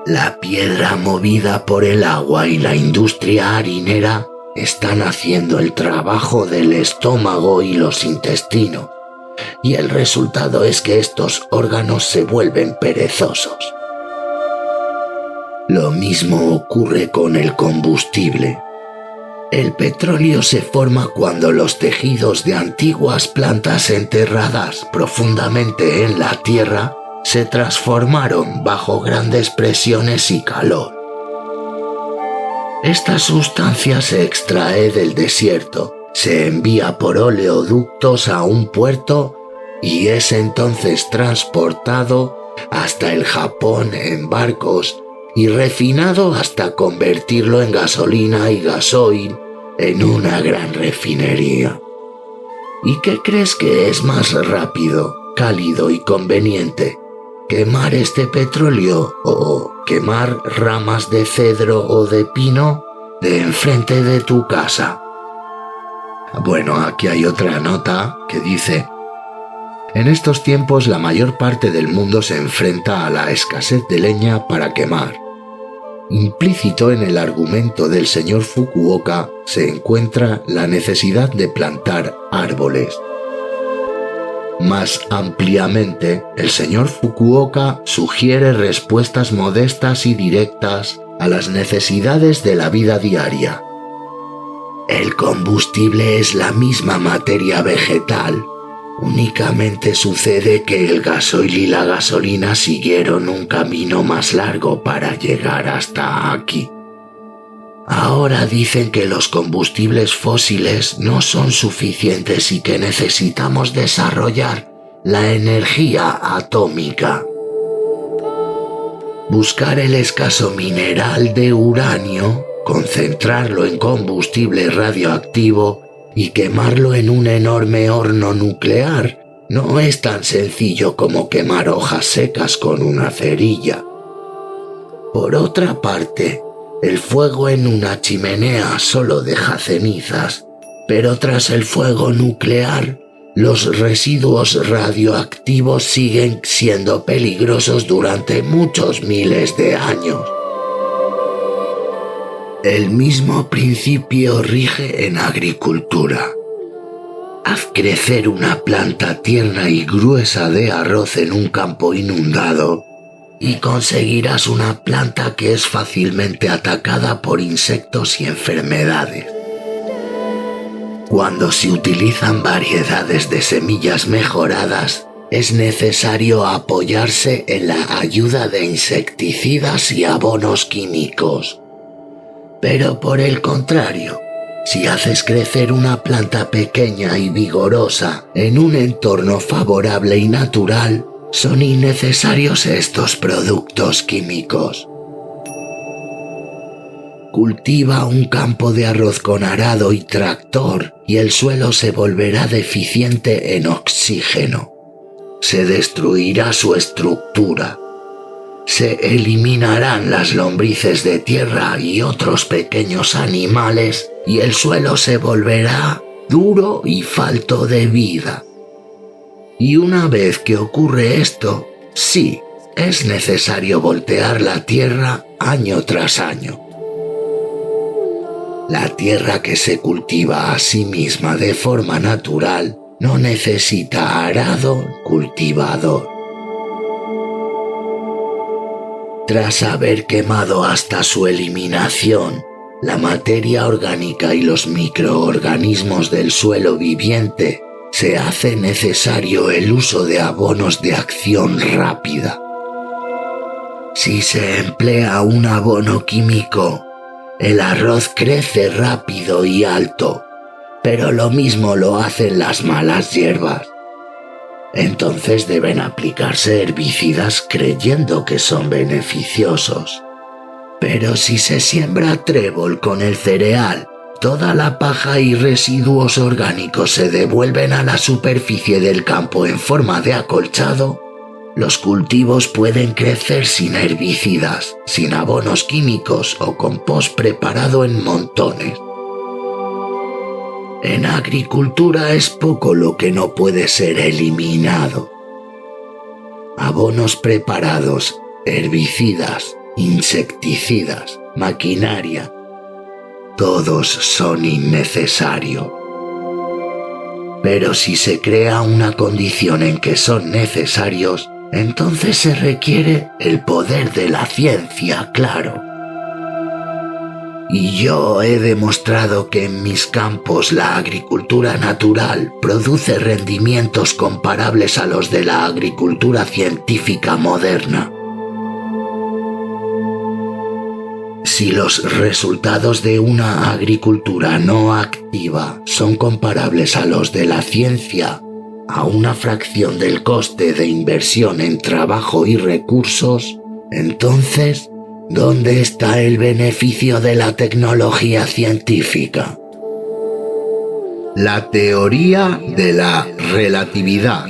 S1: La piedra movida por el agua y la industria harinera están haciendo el trabajo del estómago y los intestinos, y el resultado es que estos órganos se vuelven perezosos. Lo mismo ocurre con el combustible. El petróleo se forma cuando los tejidos de antiguas plantas enterradas profundamente en la tierra se transformaron bajo grandes presiones y calor. Esta sustancia se extrae del desierto, se envía por oleoductos a un puerto y es entonces transportado hasta el Japón en barcos y refinado hasta convertirlo en gasolina y gasoil en una gran refinería. ¿Y qué crees que es más rápido, cálido y conveniente? ¿Quemar este petróleo o quemar ramas de cedro o de pino de enfrente de tu casa? Bueno, aquí hay otra nota que dice: en estos tiempos la mayor parte del mundo se enfrenta a la escasez de leña para quemar. Implícito en el argumento del señor Fukuoka se encuentra la necesidad de plantar árboles. Más ampliamente, el señor Fukuoka sugiere respuestas modestas y directas a las necesidades de la vida diaria. El combustible es la misma materia vegetal. Únicamente sucede que el gasoil y la gasolina siguieron un camino más largo para llegar hasta aquí. Ahora dicen que los combustibles fósiles no son suficientes y que necesitamos desarrollar la energía atómica. Buscar el escaso mineral de uranio, concentrarlo en combustible radioactivo y quemarlo en un enorme horno nuclear no es tan sencillo como quemar hojas secas con una cerilla. Por otra parte, el fuego en una chimenea solo deja cenizas, pero tras el fuego nuclear, los residuos radioactivos siguen siendo peligrosos durante muchos miles de años. El mismo principio rige en agricultura. Haz crecer una planta tierna y gruesa de arroz en un campo inundado y conseguirás una planta que es fácilmente atacada por insectos y enfermedades. Cuando se utilizan variedades de semillas mejoradas, es necesario apoyarse en la ayuda de insecticidas y abonos químicos. Pero por el contrario, si haces crecer una planta pequeña y vigorosa en un entorno favorable y natural, son innecesarios estos productos químicos. Cultiva un campo de arroz con arado y tractor y el suelo se volverá deficiente en oxígeno. Se destruirá su estructura. Se eliminarán las lombrices de tierra y otros pequeños animales y el suelo se volverá duro y falto de vida. Y una vez que ocurre esto, sí, es necesario voltear la tierra año tras año. La tierra que se cultiva a sí misma de forma natural no necesita arado cultivador. Tras haber quemado hasta su eliminación, la materia orgánica y los microorganismos del suelo viviente, se hace necesario el uso de abonos de acción rápida. Si se emplea un abono químico, el arroz crece rápido y alto, pero lo mismo lo hacen las malas hierbas. Entonces deben aplicarse herbicidas creyendo que son beneficiosos. Pero si se siembra trébol con el cereal, toda la paja y residuos orgánicos se devuelven a la superficie del campo en forma de acolchado, los cultivos pueden crecer sin herbicidas, sin abonos químicos o compost preparado en montones. En agricultura es poco lo que no puede ser eliminado. Abonos preparados, herbicidas, insecticidas, maquinaria, todos son innecesarios. Pero si se crea una condición en que son necesarios, entonces se requiere el poder de la ciencia, claro. Y yo he demostrado que en mis campos la agricultura natural produce rendimientos comparables a los de la agricultura científica moderna. Si los resultados de una agricultura no activa son comparables a los de la ciencia, a una fracción del coste de inversión en trabajo y recursos, entonces, ¿dónde está el beneficio de la tecnología científica? La teoría de la relatividad.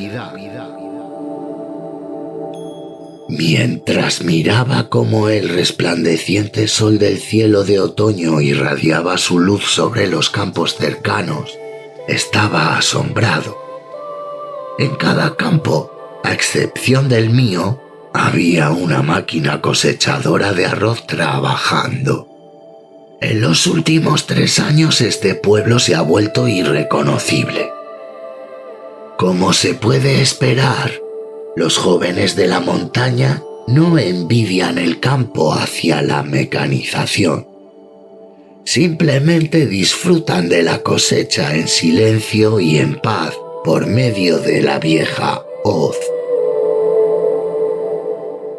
S1: Mientras miraba cómo el resplandeciente sol del cielo de otoño irradiaba su luz sobre los campos cercanos, estaba asombrado. En cada campo, a excepción del mío, había una máquina cosechadora de arroz trabajando. En los últimos 3 años este pueblo se ha vuelto irreconocible. Como se puede esperar, los jóvenes de la montaña no envidian el campo hacia la mecanización. Simplemente disfrutan de la cosecha en silencio y en paz por medio de la vieja hoz.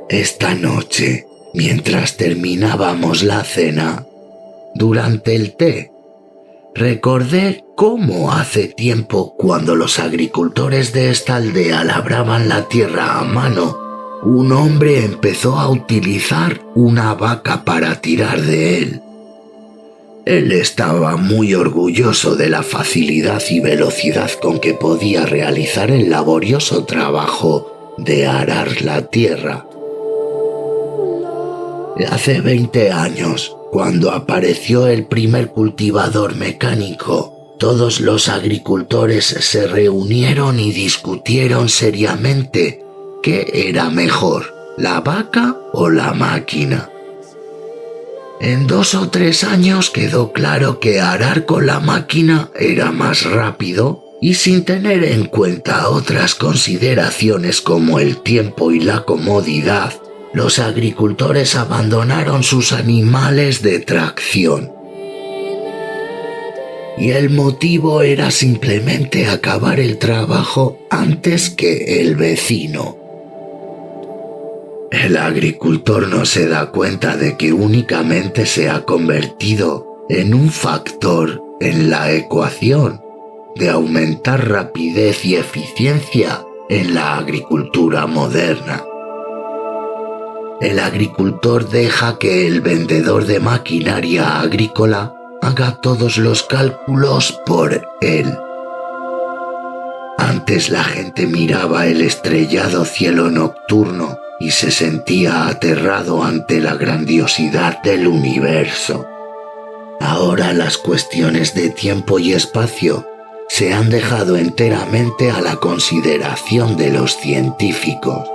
S1: Esta noche, mientras terminábamos la cena, durante el té, recordé cómo hace tiempo, cuando los agricultores de esta aldea labraban la tierra a mano, un hombre empezó a utilizar una vaca para tirar de él. Él estaba muy orgulloso de la facilidad y velocidad con que podía realizar el laborioso trabajo de arar la tierra. Hace 20 años, cuando apareció el primer cultivador mecánico, todos los agricultores se reunieron y discutieron seriamente qué era mejor, la vaca o la máquina. En 2 o 3 años quedó claro que arar con la máquina era más rápido y sin tener en cuenta otras consideraciones como el tiempo y la comodidad, los agricultores abandonaron sus animales de tracción. Y el motivo era simplemente acabar el trabajo antes que el vecino. El agricultor no se da cuenta de que únicamente se ha convertido en un factor en la ecuación de aumentar rapidez y eficiencia en la agricultura moderna. El agricultor deja que el vendedor de maquinaria agrícola haga todos los cálculos por él. Antes la gente miraba el estrellado cielo nocturno y se sentía aterrado ante la grandiosidad del universo. Ahora las cuestiones de tiempo y espacio se han dejado enteramente a la consideración de los científicos.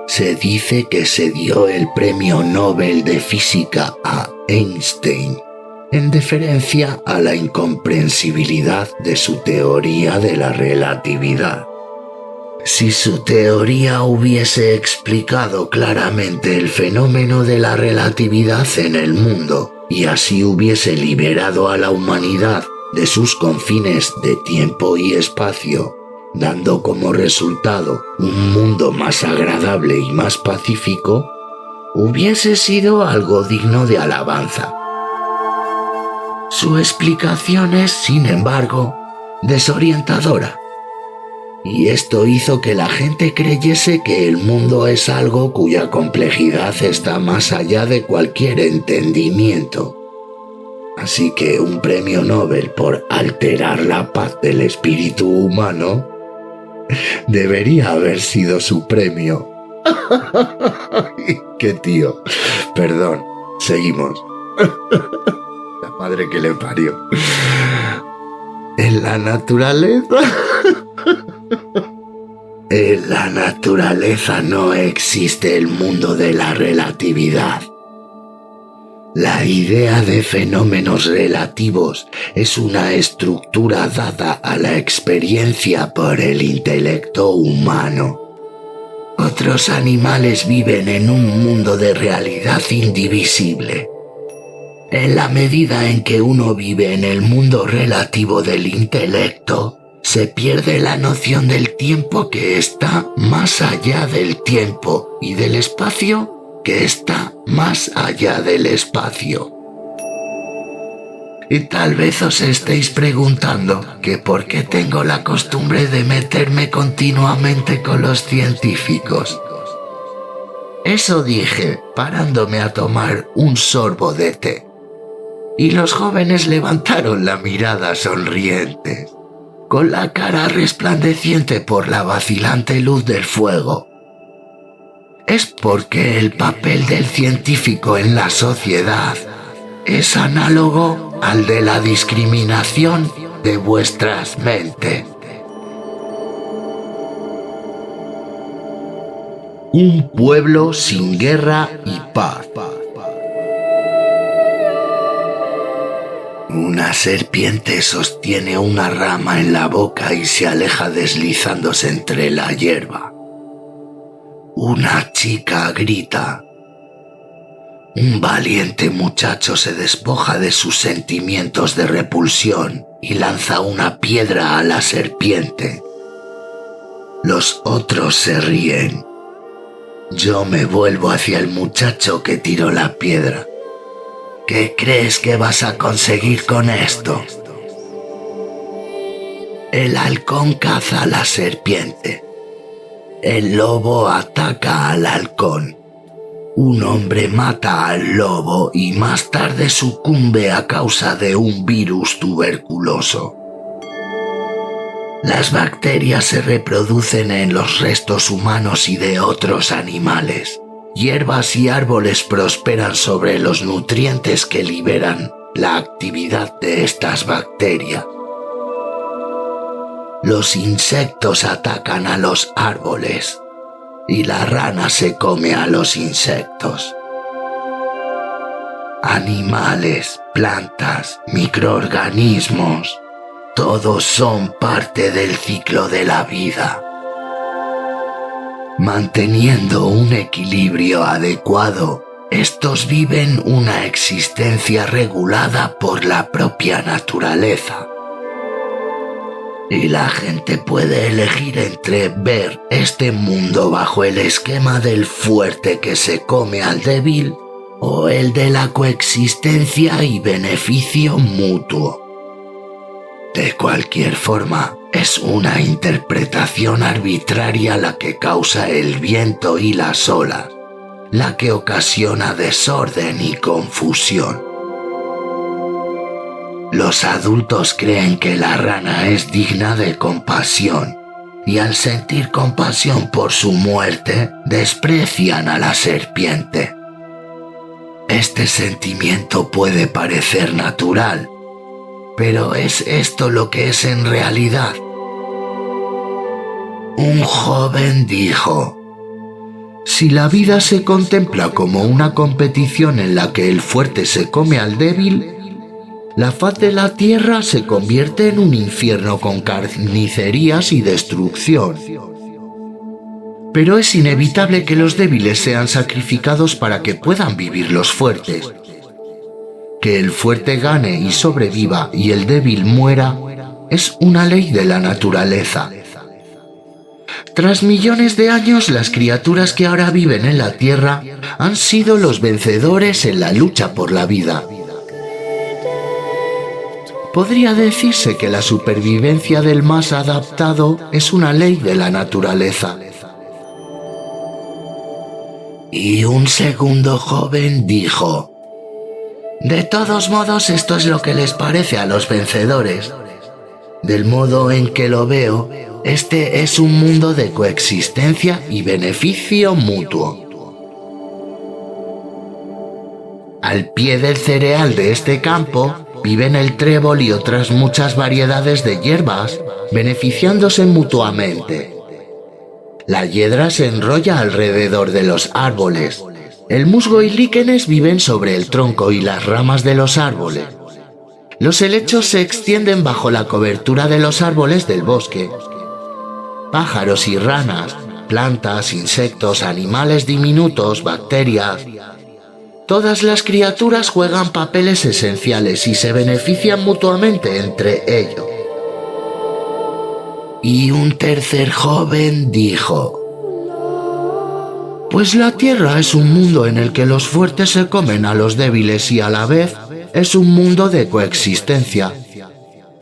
S1: Se dice que se dio el premio Nobel de Física a Einstein, en deferencia a la incomprensibilidad de su teoría de la relatividad. Si su teoría hubiese explicado claramente el fenómeno de la relatividad en el mundo y así hubiese liberado a la humanidad de sus confines de tiempo y espacio, dando como resultado un mundo más agradable y más pacífico, hubiese sido algo digno de alabanza. Su explicación es, sin embargo, desorientadora. Y esto hizo que la gente creyese que el mundo es algo cuya complejidad está más allá de cualquier entendimiento. Así que un premio Nobel por alterar la paz del espíritu humano debería haber sido su premio. ¡Qué tío! Perdón, seguimos. La madre que le parió. En la naturaleza... En la naturaleza no existe el mundo de la relatividad. La idea de fenómenos relativos es una estructura dada a la experiencia por el intelecto humano. Otros animales viven en un mundo de realidad indivisible. En la medida en que uno vive en el mundo relativo del intelecto, se pierde la noción del tiempo que está más allá del tiempo y del espacio que está más allá del espacio. Y tal vez os estéis preguntando que por qué tengo la costumbre de meterme continuamente con los científicos. Eso dije, parándome a tomar un sorbo de té. Y los jóvenes levantaron la mirada sonrientes, con la cara resplandeciente por la vacilante luz del fuego. Es porque el papel del científico en la sociedad es análogo al de la discriminación de vuestras mentes. Un pueblo sin guerra y paz. Una serpiente sostiene una rama en la boca y se aleja deslizándose entre la hierba. Una chica grita. Un valiente muchacho se despoja de sus sentimientos de repulsión y lanza una piedra a la serpiente. Los otros se ríen. Yo me vuelvo hacia el muchacho que tiró la piedra. ¿Qué crees que vas a conseguir con esto? El halcón caza a la serpiente. El lobo ataca al halcón. Un hombre mata al lobo y más tarde sucumbe a causa de un virus tuberculoso. Las bacterias se reproducen en los restos humanos y de otros animales. Hierbas y árboles prosperan sobre los nutrientes que liberan la actividad de estas bacterias. Los insectos atacan a los árboles y la rana se come a los insectos. Animales, plantas, microorganismos, todos son parte del ciclo de la vida. Manteniendo un equilibrio adecuado, estos viven una existencia regulada por la propia naturaleza. Y la gente puede elegir entre ver este mundo bajo el esquema del fuerte que se come al débil o el de la coexistencia y beneficio mutuo. De cualquier forma, es una interpretación arbitraria la que causa el viento y las olas, la que ocasiona desorden y confusión. Los adultos creen que la rana es digna de compasión y al sentir compasión por su muerte, desprecian a la serpiente. Este sentimiento puede parecer natural, pero ¿es esto lo que es en realidad? Un joven dijo: si la vida se contempla como una competición en la que el fuerte se come al débil, la faz de la tierra se convierte en un infierno con carnicerías y destrucción. Pero es inevitable que los débiles sean sacrificados para que puedan vivir los fuertes. Que el fuerte gane y sobreviva y el débil muera es una ley de la naturaleza. Tras millones de años, las criaturas que ahora viven en la Tierra han sido los vencedores en la lucha por la vida. Podría decirse que la supervivencia del más adaptado es una ley de la naturaleza. Y un segundo joven dijo: de todos modos, esto es lo que les parece a los vencedores. Del modo en que lo veo, este es un mundo de coexistencia y beneficio mutuo. Al pie del cereal de este campo viven el trébol y otras muchas variedades de hierbas, beneficiándose mutuamente. La hiedra se enrolla alrededor de los árboles. El musgo y líquenes viven sobre el tronco y las ramas de los árboles. Los helechos se extienden bajo la cobertura de los árboles del bosque. Pájaros y ranas, plantas, insectos, animales diminutos, bacterias. Todas las criaturas juegan papeles esenciales y se benefician mutuamente entre ellos. Y un tercer joven dijo: pues la Tierra es un mundo en el que los fuertes se comen a los débiles y a la vez es un mundo de coexistencia.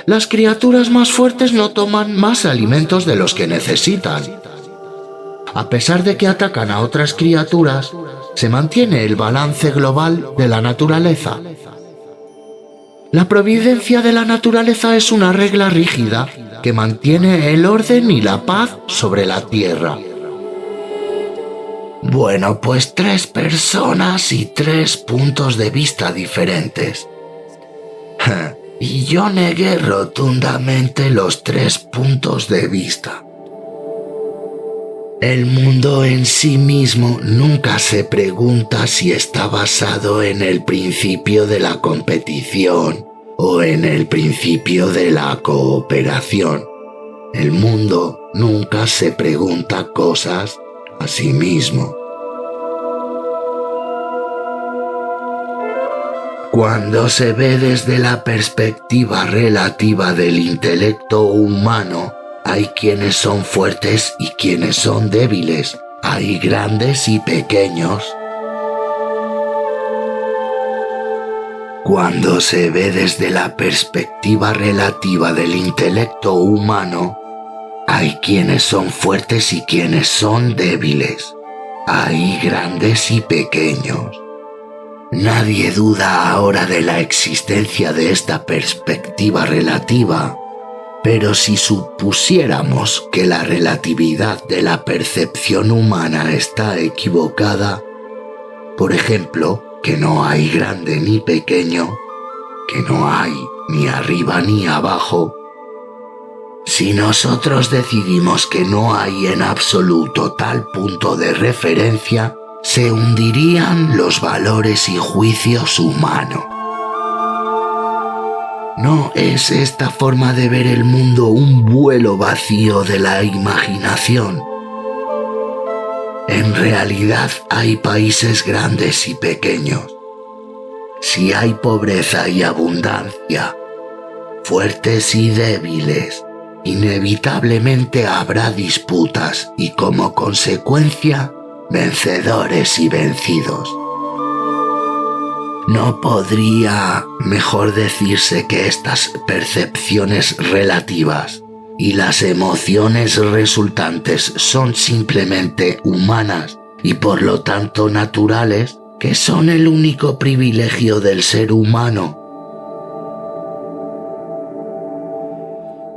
S1: Las criaturas más fuertes no toman más alimentos de los que necesitan. A pesar de que atacan a otras criaturas, se mantiene el balance global de la naturaleza. La providencia de la naturaleza es una regla rígida que mantiene el orden y la paz sobre la tierra. Bueno, pues 3 personas y 3 puntos de vista diferentes. Y yo negué rotundamente los 3 puntos de vista. El mundo en sí mismo nunca se pregunta si está basado en el principio de la competición o en el principio de la cooperación. El mundo nunca se pregunta cosas a sí mismo. Cuando se ve desde la perspectiva relativa del intelecto humano, hay quienes son fuertes y quienes son débiles. Hay grandes y pequeños. Cuando se ve desde la perspectiva relativa del intelecto humano, hay quienes son fuertes y quienes son débiles. Hay grandes y pequeños. Nadie duda ahora de la existencia de esta perspectiva relativa, pero si supusiéramos que la relatividad de la percepción humana está equivocada, por ejemplo, que no hay grande ni pequeño, que no hay ni arriba ni abajo, si nosotros decidimos que no hay en absoluto tal punto de referencia, se hundirían los valores y juicios humanos. ¿No es esta forma de ver el mundo un vuelo vacío de la imaginación? En realidad hay países grandes y pequeños. Si hay pobreza y abundancia, fuertes y débiles, inevitablemente habrá disputas y como consecuencia, vencedores y vencidos. No podría mejor decirse que estas percepciones relativas y las emociones resultantes son simplemente humanas y por lo tanto naturales, que son el único privilegio del ser humano.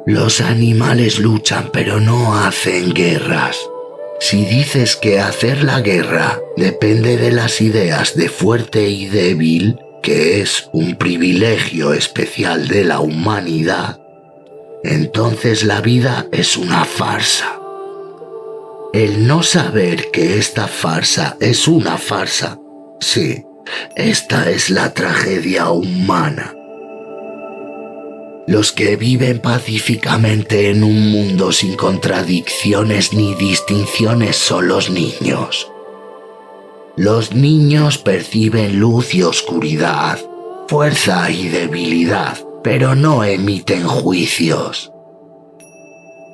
S1: Los animales luchan pero no hacen guerras. Si dices que hacer la guerra depende de las ideas de fuerte y débil, que es un privilegio especial de la humanidad, entonces la vida es una farsa. El no saber que esta farsa es una farsa, sí, esta es la tragedia humana. Los que viven pacíficamente en un mundo sin contradicciones ni distinciones son los niños. Los niños perciben luz y oscuridad, fuerza y debilidad, pero no emiten juicios.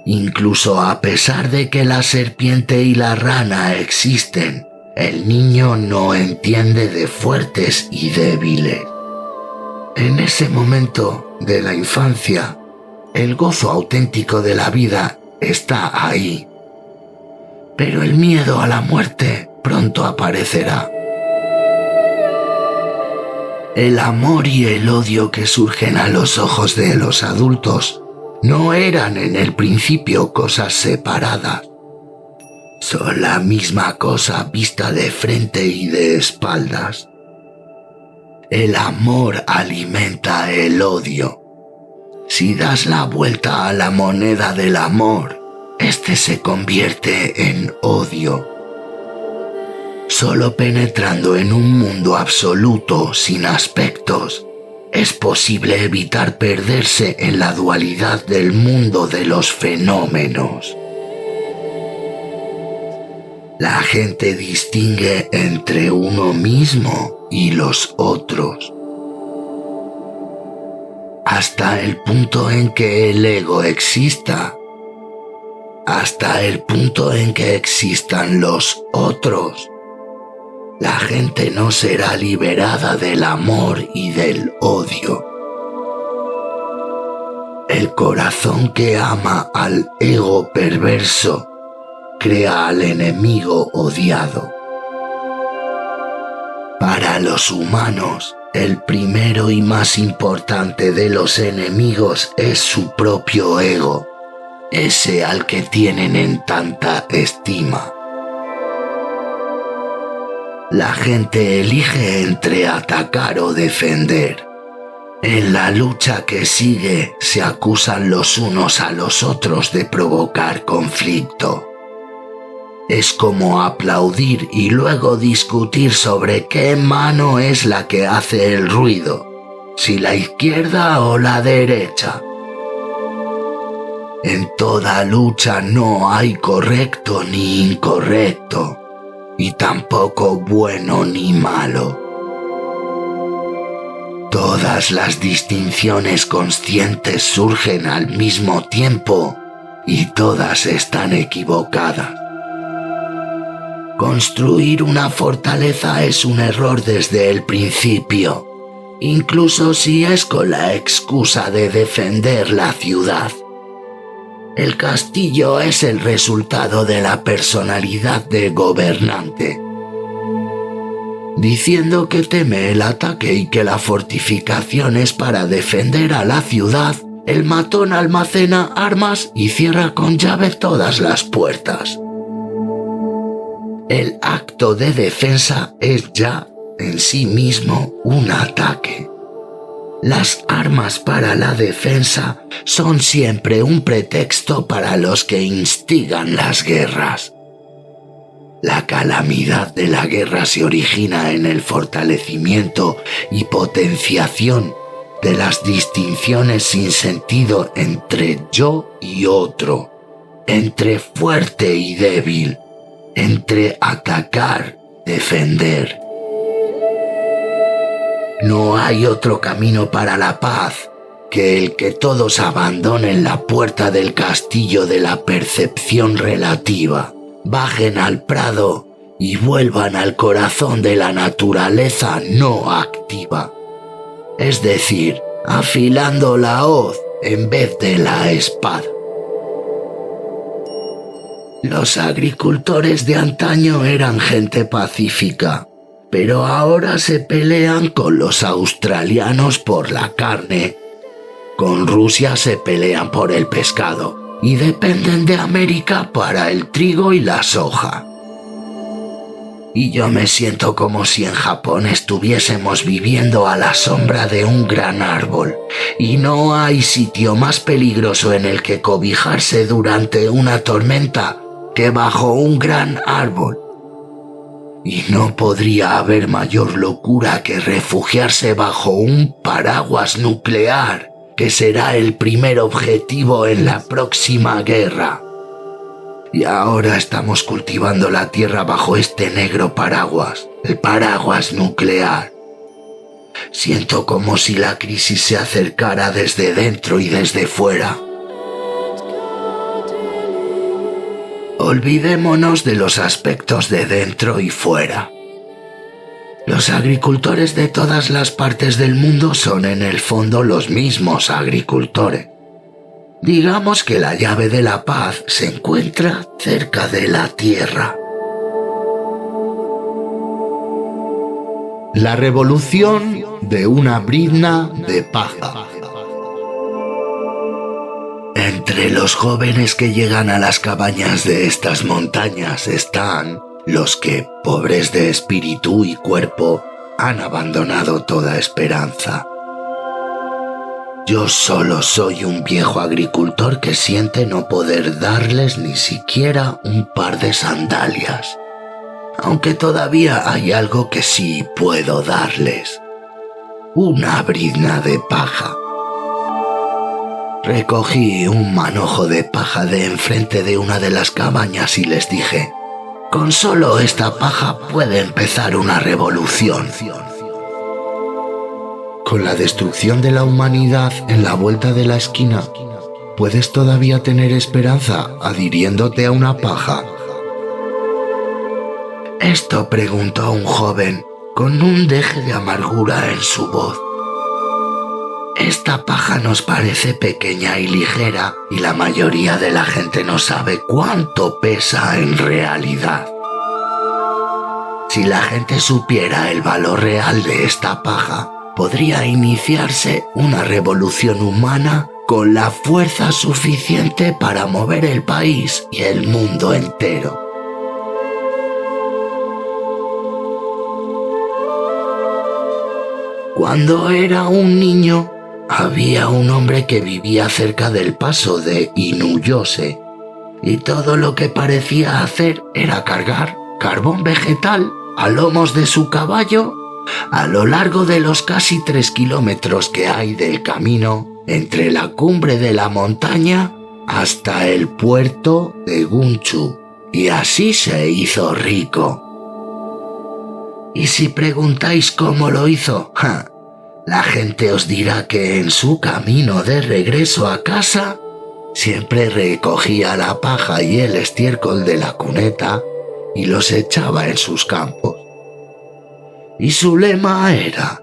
S1: Incluso a pesar de que la serpiente y la rana existen, el niño no entiende de fuertes y débiles. En ese momento de la infancia, el gozo auténtico de la vida está ahí. Pero el miedo a la muerte pronto aparecerá. El amor y el odio que surgen a los ojos de los adultos no eran en el principio cosas separadas. Son la misma cosa vista de frente y de espaldas. El amor alimenta el odio. Si das la vuelta a la moneda del amor, este se convierte en odio. Solo penetrando en un mundo absoluto sin aspectos, es posible evitar perderse en la dualidad del mundo de los fenómenos. La gente distingue entre uno mismo y los otros, hasta el punto en que el ego exista, hasta el punto en que existan los otros, la gente no será liberada del amor y del odio. El corazón que ama al ego perverso crea al enemigo odiado. Para los humanos, el primero y más importante de los enemigos es su propio ego, ese al que tienen en tanta estima. La gente elige entre atacar o defender. En la lucha que sigue se acusan los unos a los otros de provocar conflicto. Es como aplaudir y luego discutir sobre qué mano es la que hace el ruido, si la izquierda o la derecha. En toda lucha no hay correcto ni incorrecto, y tampoco bueno ni malo. Todas las distinciones conscientes surgen al mismo tiempo y todas están equivocadas. Construir una fortaleza es un error desde el principio, incluso si es con la excusa de defender la ciudad. El castillo es el resultado de la personalidad del gobernante. Diciendo que teme el ataque y que la fortificación es para defender a la ciudad, el matón almacena armas y cierra con llave todas las puertas. El acto de defensa es ya en sí mismo un ataque. Las armas para la defensa son siempre un pretexto para los que instigan las guerras. La calamidad de la guerra se origina en el fortalecimiento y potenciación de las distinciones sin sentido entre yo y otro, entre fuerte y débil, entre atacar, defender. No hay otro camino para la paz que el que todos abandonen la puerta del castillo de la percepción relativa, bajen al prado y vuelvan al corazón de la naturaleza no activa, es decir, afilando la hoz en vez de la espada. Los agricultores de antaño eran gente pacífica, pero ahora se pelean con los australianos por la carne. Con Rusia se pelean por el pescado y dependen de América para el trigo y la soja. Y yo me siento como si en Japón estuviésemos viviendo a la sombra de un gran árbol, y no hay sitio más peligroso en el que cobijarse durante una tormenta que bajo un gran árbol. Y no podría haber mayor locura que refugiarse bajo un paraguas nuclear, que será el primer objetivo en la próxima guerra. Y ahora estamos cultivando la tierra bajo este negro paraguas, el paraguas nuclear. Siento como si la crisis se acercara desde dentro y desde fuera. Olvidémonos de los aspectos de dentro y fuera. Los agricultores de todas las partes del mundo son en el fondo los mismos agricultores. Digamos que la llave de la paz se encuentra cerca de la tierra. La revolución de una brizna de paja. Entre los jóvenes que llegan a las cabañas de estas montañas están los que, pobres de espíritu y cuerpo, han abandonado toda esperanza. Yo solo soy un viejo agricultor que siente no poder darles ni siquiera un par de sandalias, aunque todavía hay algo que sí puedo darles: una brizna de paja. Recogí un manojo de paja de enfrente de una de las cabañas y les dije: con solo esta paja puede empezar una revolución. Con la destrucción de la humanidad en la vuelta de la esquina, ¿puedes todavía tener esperanza adhiriéndote a una paja? Esto preguntó un joven con un deje de amargura en su voz. Esta paja nos parece pequeña y ligera y la mayoría de la gente no sabe cuánto pesa en realidad. Si la gente supiera el valor real de esta paja, podría iniciarse una revolución humana con la fuerza suficiente para mover el país y el mundo entero. Cuando era un niño, había un hombre que vivía cerca del paso de Inuyose y todo lo que parecía hacer era cargar carbón vegetal a lomos de su caballo a lo largo de los casi 3 kilómetros que hay del camino entre la cumbre de la montaña hasta el puerto de Gunchu, y así se hizo rico. Y si preguntáis cómo lo hizo, la gente os dirá que en su camino de regreso a casa siempre recogía la paja y el estiércol de la cuneta y los echaba en sus campos. Y su lema era: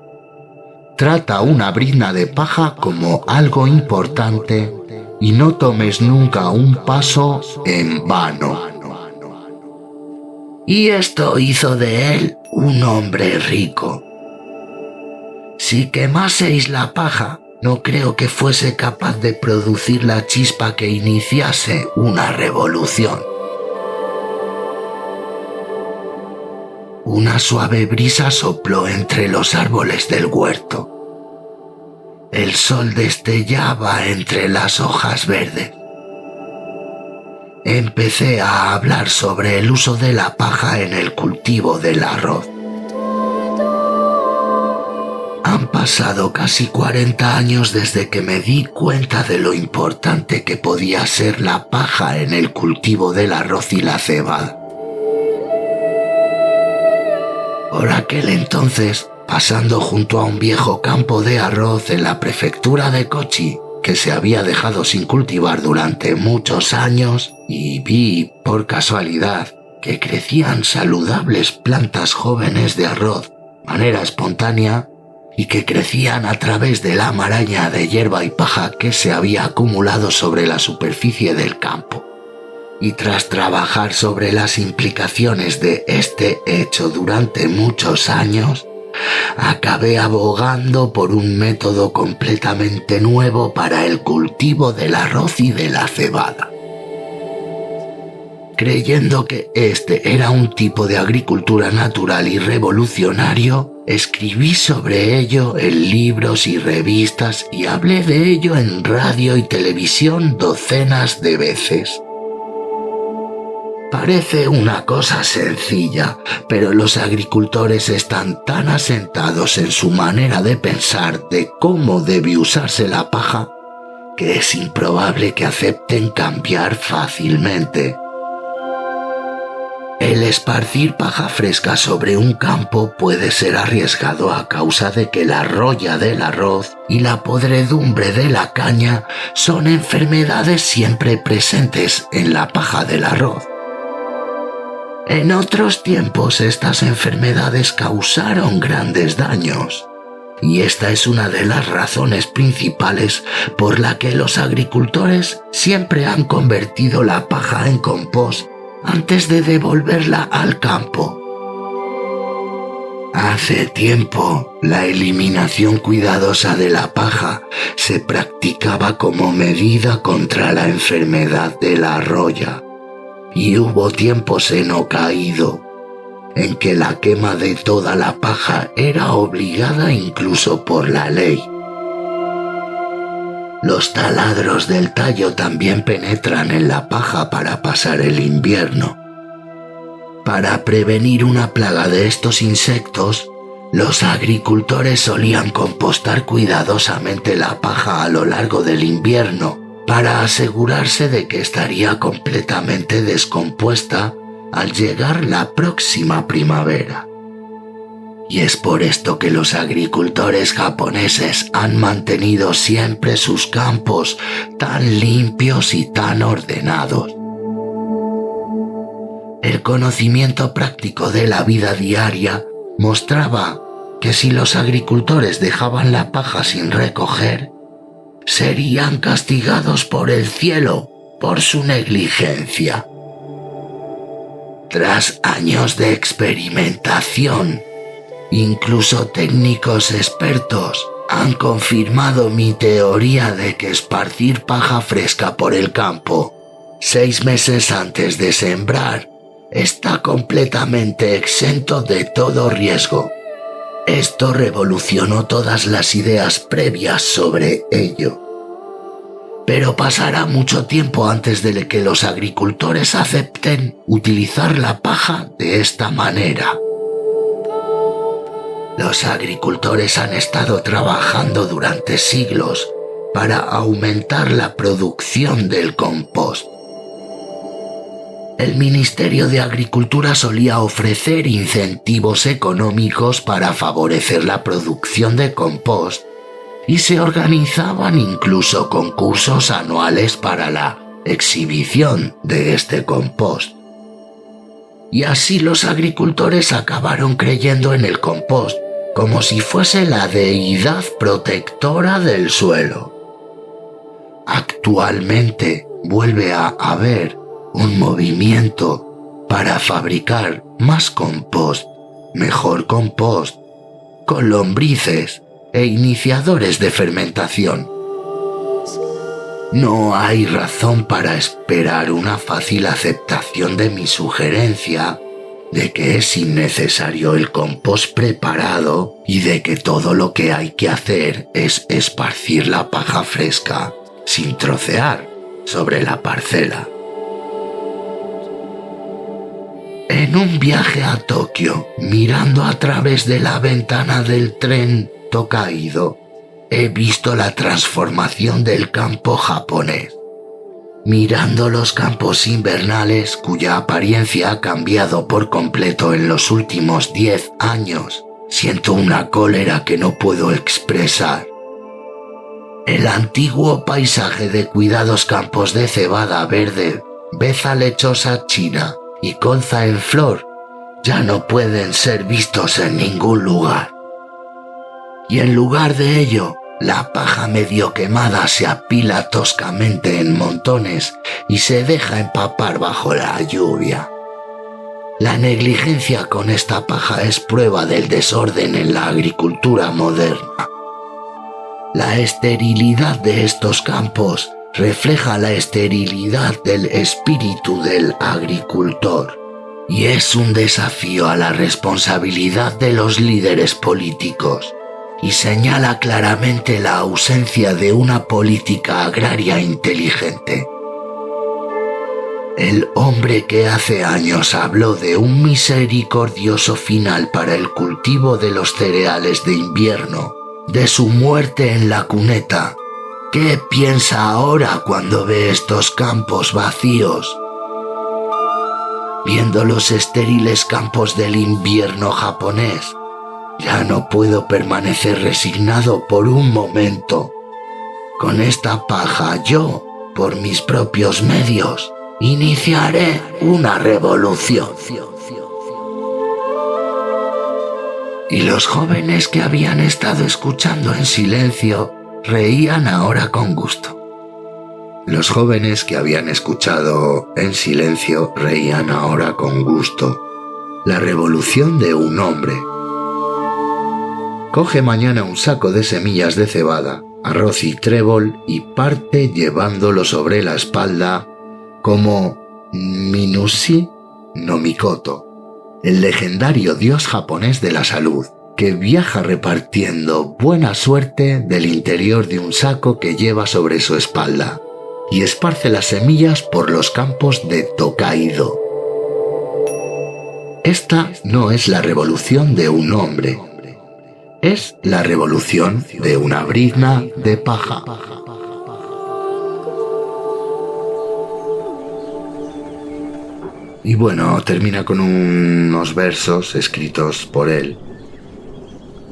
S1: trata una brizna de paja como algo importante y no tomes nunca un paso en vano. Y esto hizo de él un hombre rico. Si quemaseis la paja, no creo que fuese capaz de producir la chispa que iniciase una revolución. Una suave brisa sopló entre los árboles del huerto. El sol destellaba entre las hojas verdes. Empecé a hablar sobre el uso de la paja en el cultivo del arroz. Han pasado casi 40 años desde que me di cuenta de lo importante que podía ser la paja en el cultivo del arroz y la cebada. Por aquel entonces, pasando junto a un viejo campo de arroz en la prefectura de Kochi, que se había dejado sin cultivar durante muchos años, y vi, por casualidad, que crecían saludables plantas jóvenes de arroz, de manera espontánea, y que crecían a través de la maraña de hierba y paja que se había acumulado sobre la superficie del campo. Y tras trabajar sobre las implicaciones de este hecho durante muchos años, acabé abogando por un método completamente nuevo para el cultivo del arroz y de la cebada. Creyendo que este era un tipo de agricultura natural y revolucionario, escribí sobre ello en libros y revistas y hablé de ello en radio y televisión docenas de veces. Parece una cosa sencilla, pero los agricultores están tan asentados en su manera de pensar de cómo debe usarse la paja que es improbable que acepten cambiar fácilmente. El esparcir paja fresca sobre un campo puede ser arriesgado a causa de que la roya del arroz y la podredumbre de la caña son enfermedades siempre presentes en la paja del arroz. En otros tiempos estas enfermedades causaron grandes daños, y esta es una de las razones principales por la que los agricultores siempre han convertido la paja en compost antes de devolverla al campo. Hace tiempo, la eliminación cuidadosa de la paja se practicaba como medida contra la enfermedad de la roya. Y hubo tiempos en Hokkaido en que la quema de toda la paja era obligada incluso por la ley. Los taladros del tallo también penetran en la paja para pasar el invierno. Para prevenir una plaga de estos insectos, los agricultores solían compostar cuidadosamente la paja a lo largo del invierno, para asegurarse de que estaría completamente descompuesta al llegar la próxima primavera. Y es por esto que los agricultores japoneses han mantenido siempre sus campos tan limpios y tan ordenados. El conocimiento práctico de la vida diaria mostraba que si los agricultores dejaban la paja sin recoger, serían castigados por el cielo por su negligencia. Tras años de experimentación, incluso técnicos expertos han confirmado mi teoría de que esparcir paja fresca por el campo 6 meses antes de sembrar está completamente exento de todo riesgo. Esto revolucionó todas las ideas previas sobre ello. Pero pasará mucho tiempo antes de que los agricultores acepten utilizar la paja de esta manera. Los agricultores han estado trabajando durante siglos para aumentar la producción del compost. El Ministerio de Agricultura solía ofrecer incentivos económicos para favorecer la producción de compost y se organizaban incluso concursos anuales para la exhibición de este compost. Y así los agricultores acabaron creyendo en el compost como si fuese la deidad protectora del suelo. Actualmente vuelve a haber un movimiento para fabricar más compost, mejor compost, con lombrices e iniciadores de fermentación. No hay razón para esperar una fácil aceptación de mi sugerencia de que es innecesario el compost preparado y de que todo lo que hay que hacer es esparcir la paja fresca sin trocear sobre la parcela. En un viaje a Tokio, mirando a través de la ventana del tren Tokaido, he visto la transformación del campo japonés. Mirando los campos invernales cuya apariencia ha cambiado por completo en los últimos 10 años, siento una cólera que no puedo expresar. El antiguo paisaje de cuidados campos de cebada verde, beza lechosa china y colza en flor ya no pueden ser vistos en ningún lugar. Y en lugar de ello, la paja medio quemada se apila toscamente en montones y se deja empapar bajo la lluvia. La negligencia con esta paja es prueba del desorden en la agricultura moderna. La esterilidad de estos campos refleja la esterilidad del espíritu del agricultor y es un desafío a la responsabilidad de los líderes políticos y señala claramente la ausencia de una política agraria inteligente. El hombre que hace años habló de un misericordioso final para el cultivo de los cereales de invierno, de su muerte en la cuneta, ¿qué piensa ahora cuando ve estos campos vacíos? Viendo los estériles campos del invierno japonés, ya no puedo permanecer resignado por un momento. Con esta paja yo, por mis propios medios, iniciaré una revolución. Y los jóvenes que habían estado escuchando en silencio reían ahora con gusto. Los jóvenes que habían escuchado en silencio reían ahora con gusto. La revolución de un hombre. Coge mañana un saco de semillas de cebada, arroz y trébol y parte llevándolo sobre la espalda como Minushi no Mikoto, el legendario dios japonés de la salud, que viaja repartiendo buena suerte del interior de un saco que lleva sobre su espalda y esparce las semillas por los campos de Tokaido. Esta no es la revolución de un hombre, es la revolución de una brizna de paja. Y bueno, termina con unos versos escritos por él.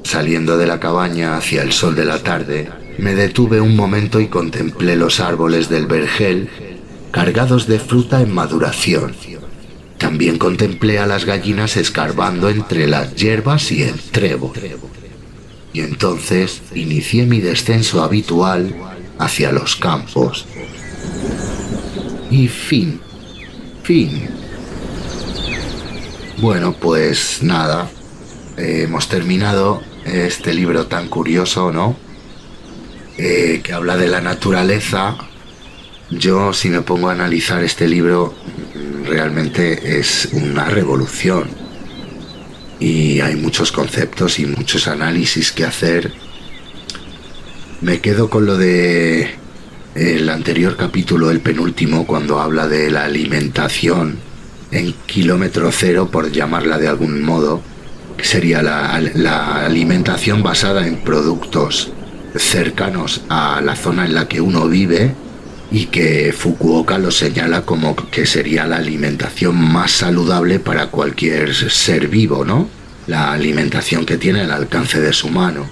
S1: Saliendo de la cabaña hacia el sol de la tarde, me detuve un momento y contemplé los árboles del vergel cargados de fruta en maduración. También contemplé a las gallinas escarbando entre las hierbas y el trébol. Y entonces inicié mi descenso habitual hacia los campos. Y fin. Bueno, pues nada, hemos terminado este libro tan curioso, ¿no? Que habla de la naturaleza. Yo, si me pongo a analizar este libro, realmente es una revolución. Y hay muchos conceptos y muchos análisis que hacer. Me quedo con lo de el anterior capítulo, el penúltimo, cuando habla de la alimentación en kilómetro cero, por llamarla de algún modo, que sería la alimentación basada en productos cercanos a la zona en la que uno vive, y que Fukuoka lo señala como que sería la alimentación más saludable para cualquier ser vivo, ¿no? La alimentación que tiene al alcance de su mano.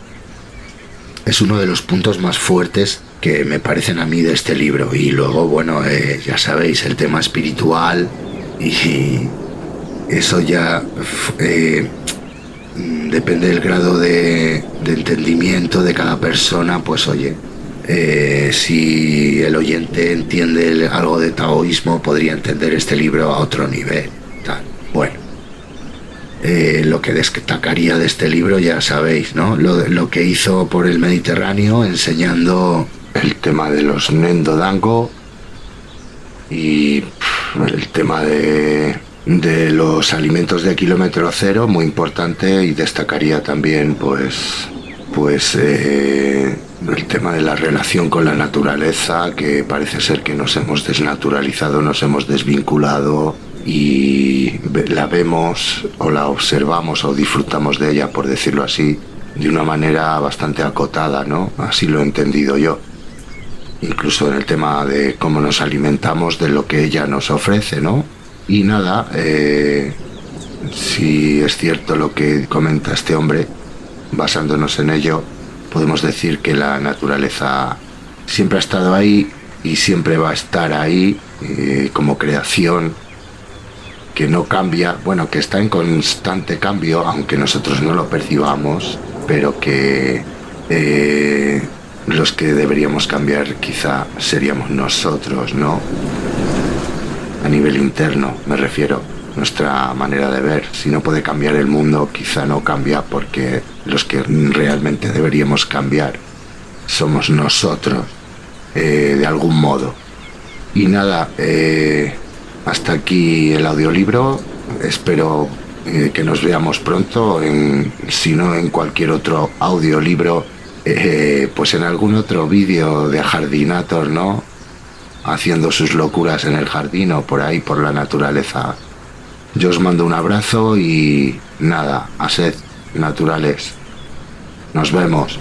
S1: Es uno de los puntos más fuertes que me parecen a mí de este libro. Y luego, bueno, ya sabéis, el tema espiritual, y eso ya depende del grado de entendimiento de cada persona. Pues oye, si el oyente entiende algo de taoísmo, podría entender este libro a otro nivel. Bueno, lo que destacaría de este libro, ya sabéis, ¿no? Lo que hizo por el Mediterráneo enseñando el tema de los Nendo Dango y el tema de los alimentos de kilómetro cero, muy importante. Y destacaría también pues el tema de la relación con la naturaleza, que parece ser que nos hemos desnaturalizado, nos hemos desvinculado, y la vemos o la observamos o disfrutamos de ella, por decirlo así, de una manera bastante acotada, ¿no? Así lo he entendido yo. Incluso en el tema de cómo nos alimentamos, de lo que ella nos ofrece, ¿no? Y nada, si es cierto lo que comenta este hombre, basándonos en ello, podemos decir que la naturaleza siempre ha estado ahí y siempre va a estar ahí, como creación que no cambia, bueno, que está en constante cambio, aunque nosotros no lo percibamos, pero que los que deberíamos cambiar quizá seríamos nosotros, ¿no? A nivel interno, me refiero, nuestra manera de ver. Si no puede cambiar el mundo, quizá no cambia, porque los que realmente deberíamos cambiar somos nosotros, de algún modo. Y nada, hasta aquí el audiolibro. Espero que nos veamos pronto, si no en cualquier otro audiolibro, pues en algún otro vídeo de Jardinator, ¿no? Haciendo sus locuras en el jardín o por ahí, por la naturaleza. Yo os mando un abrazo y nada, a sed naturales. Nos vemos.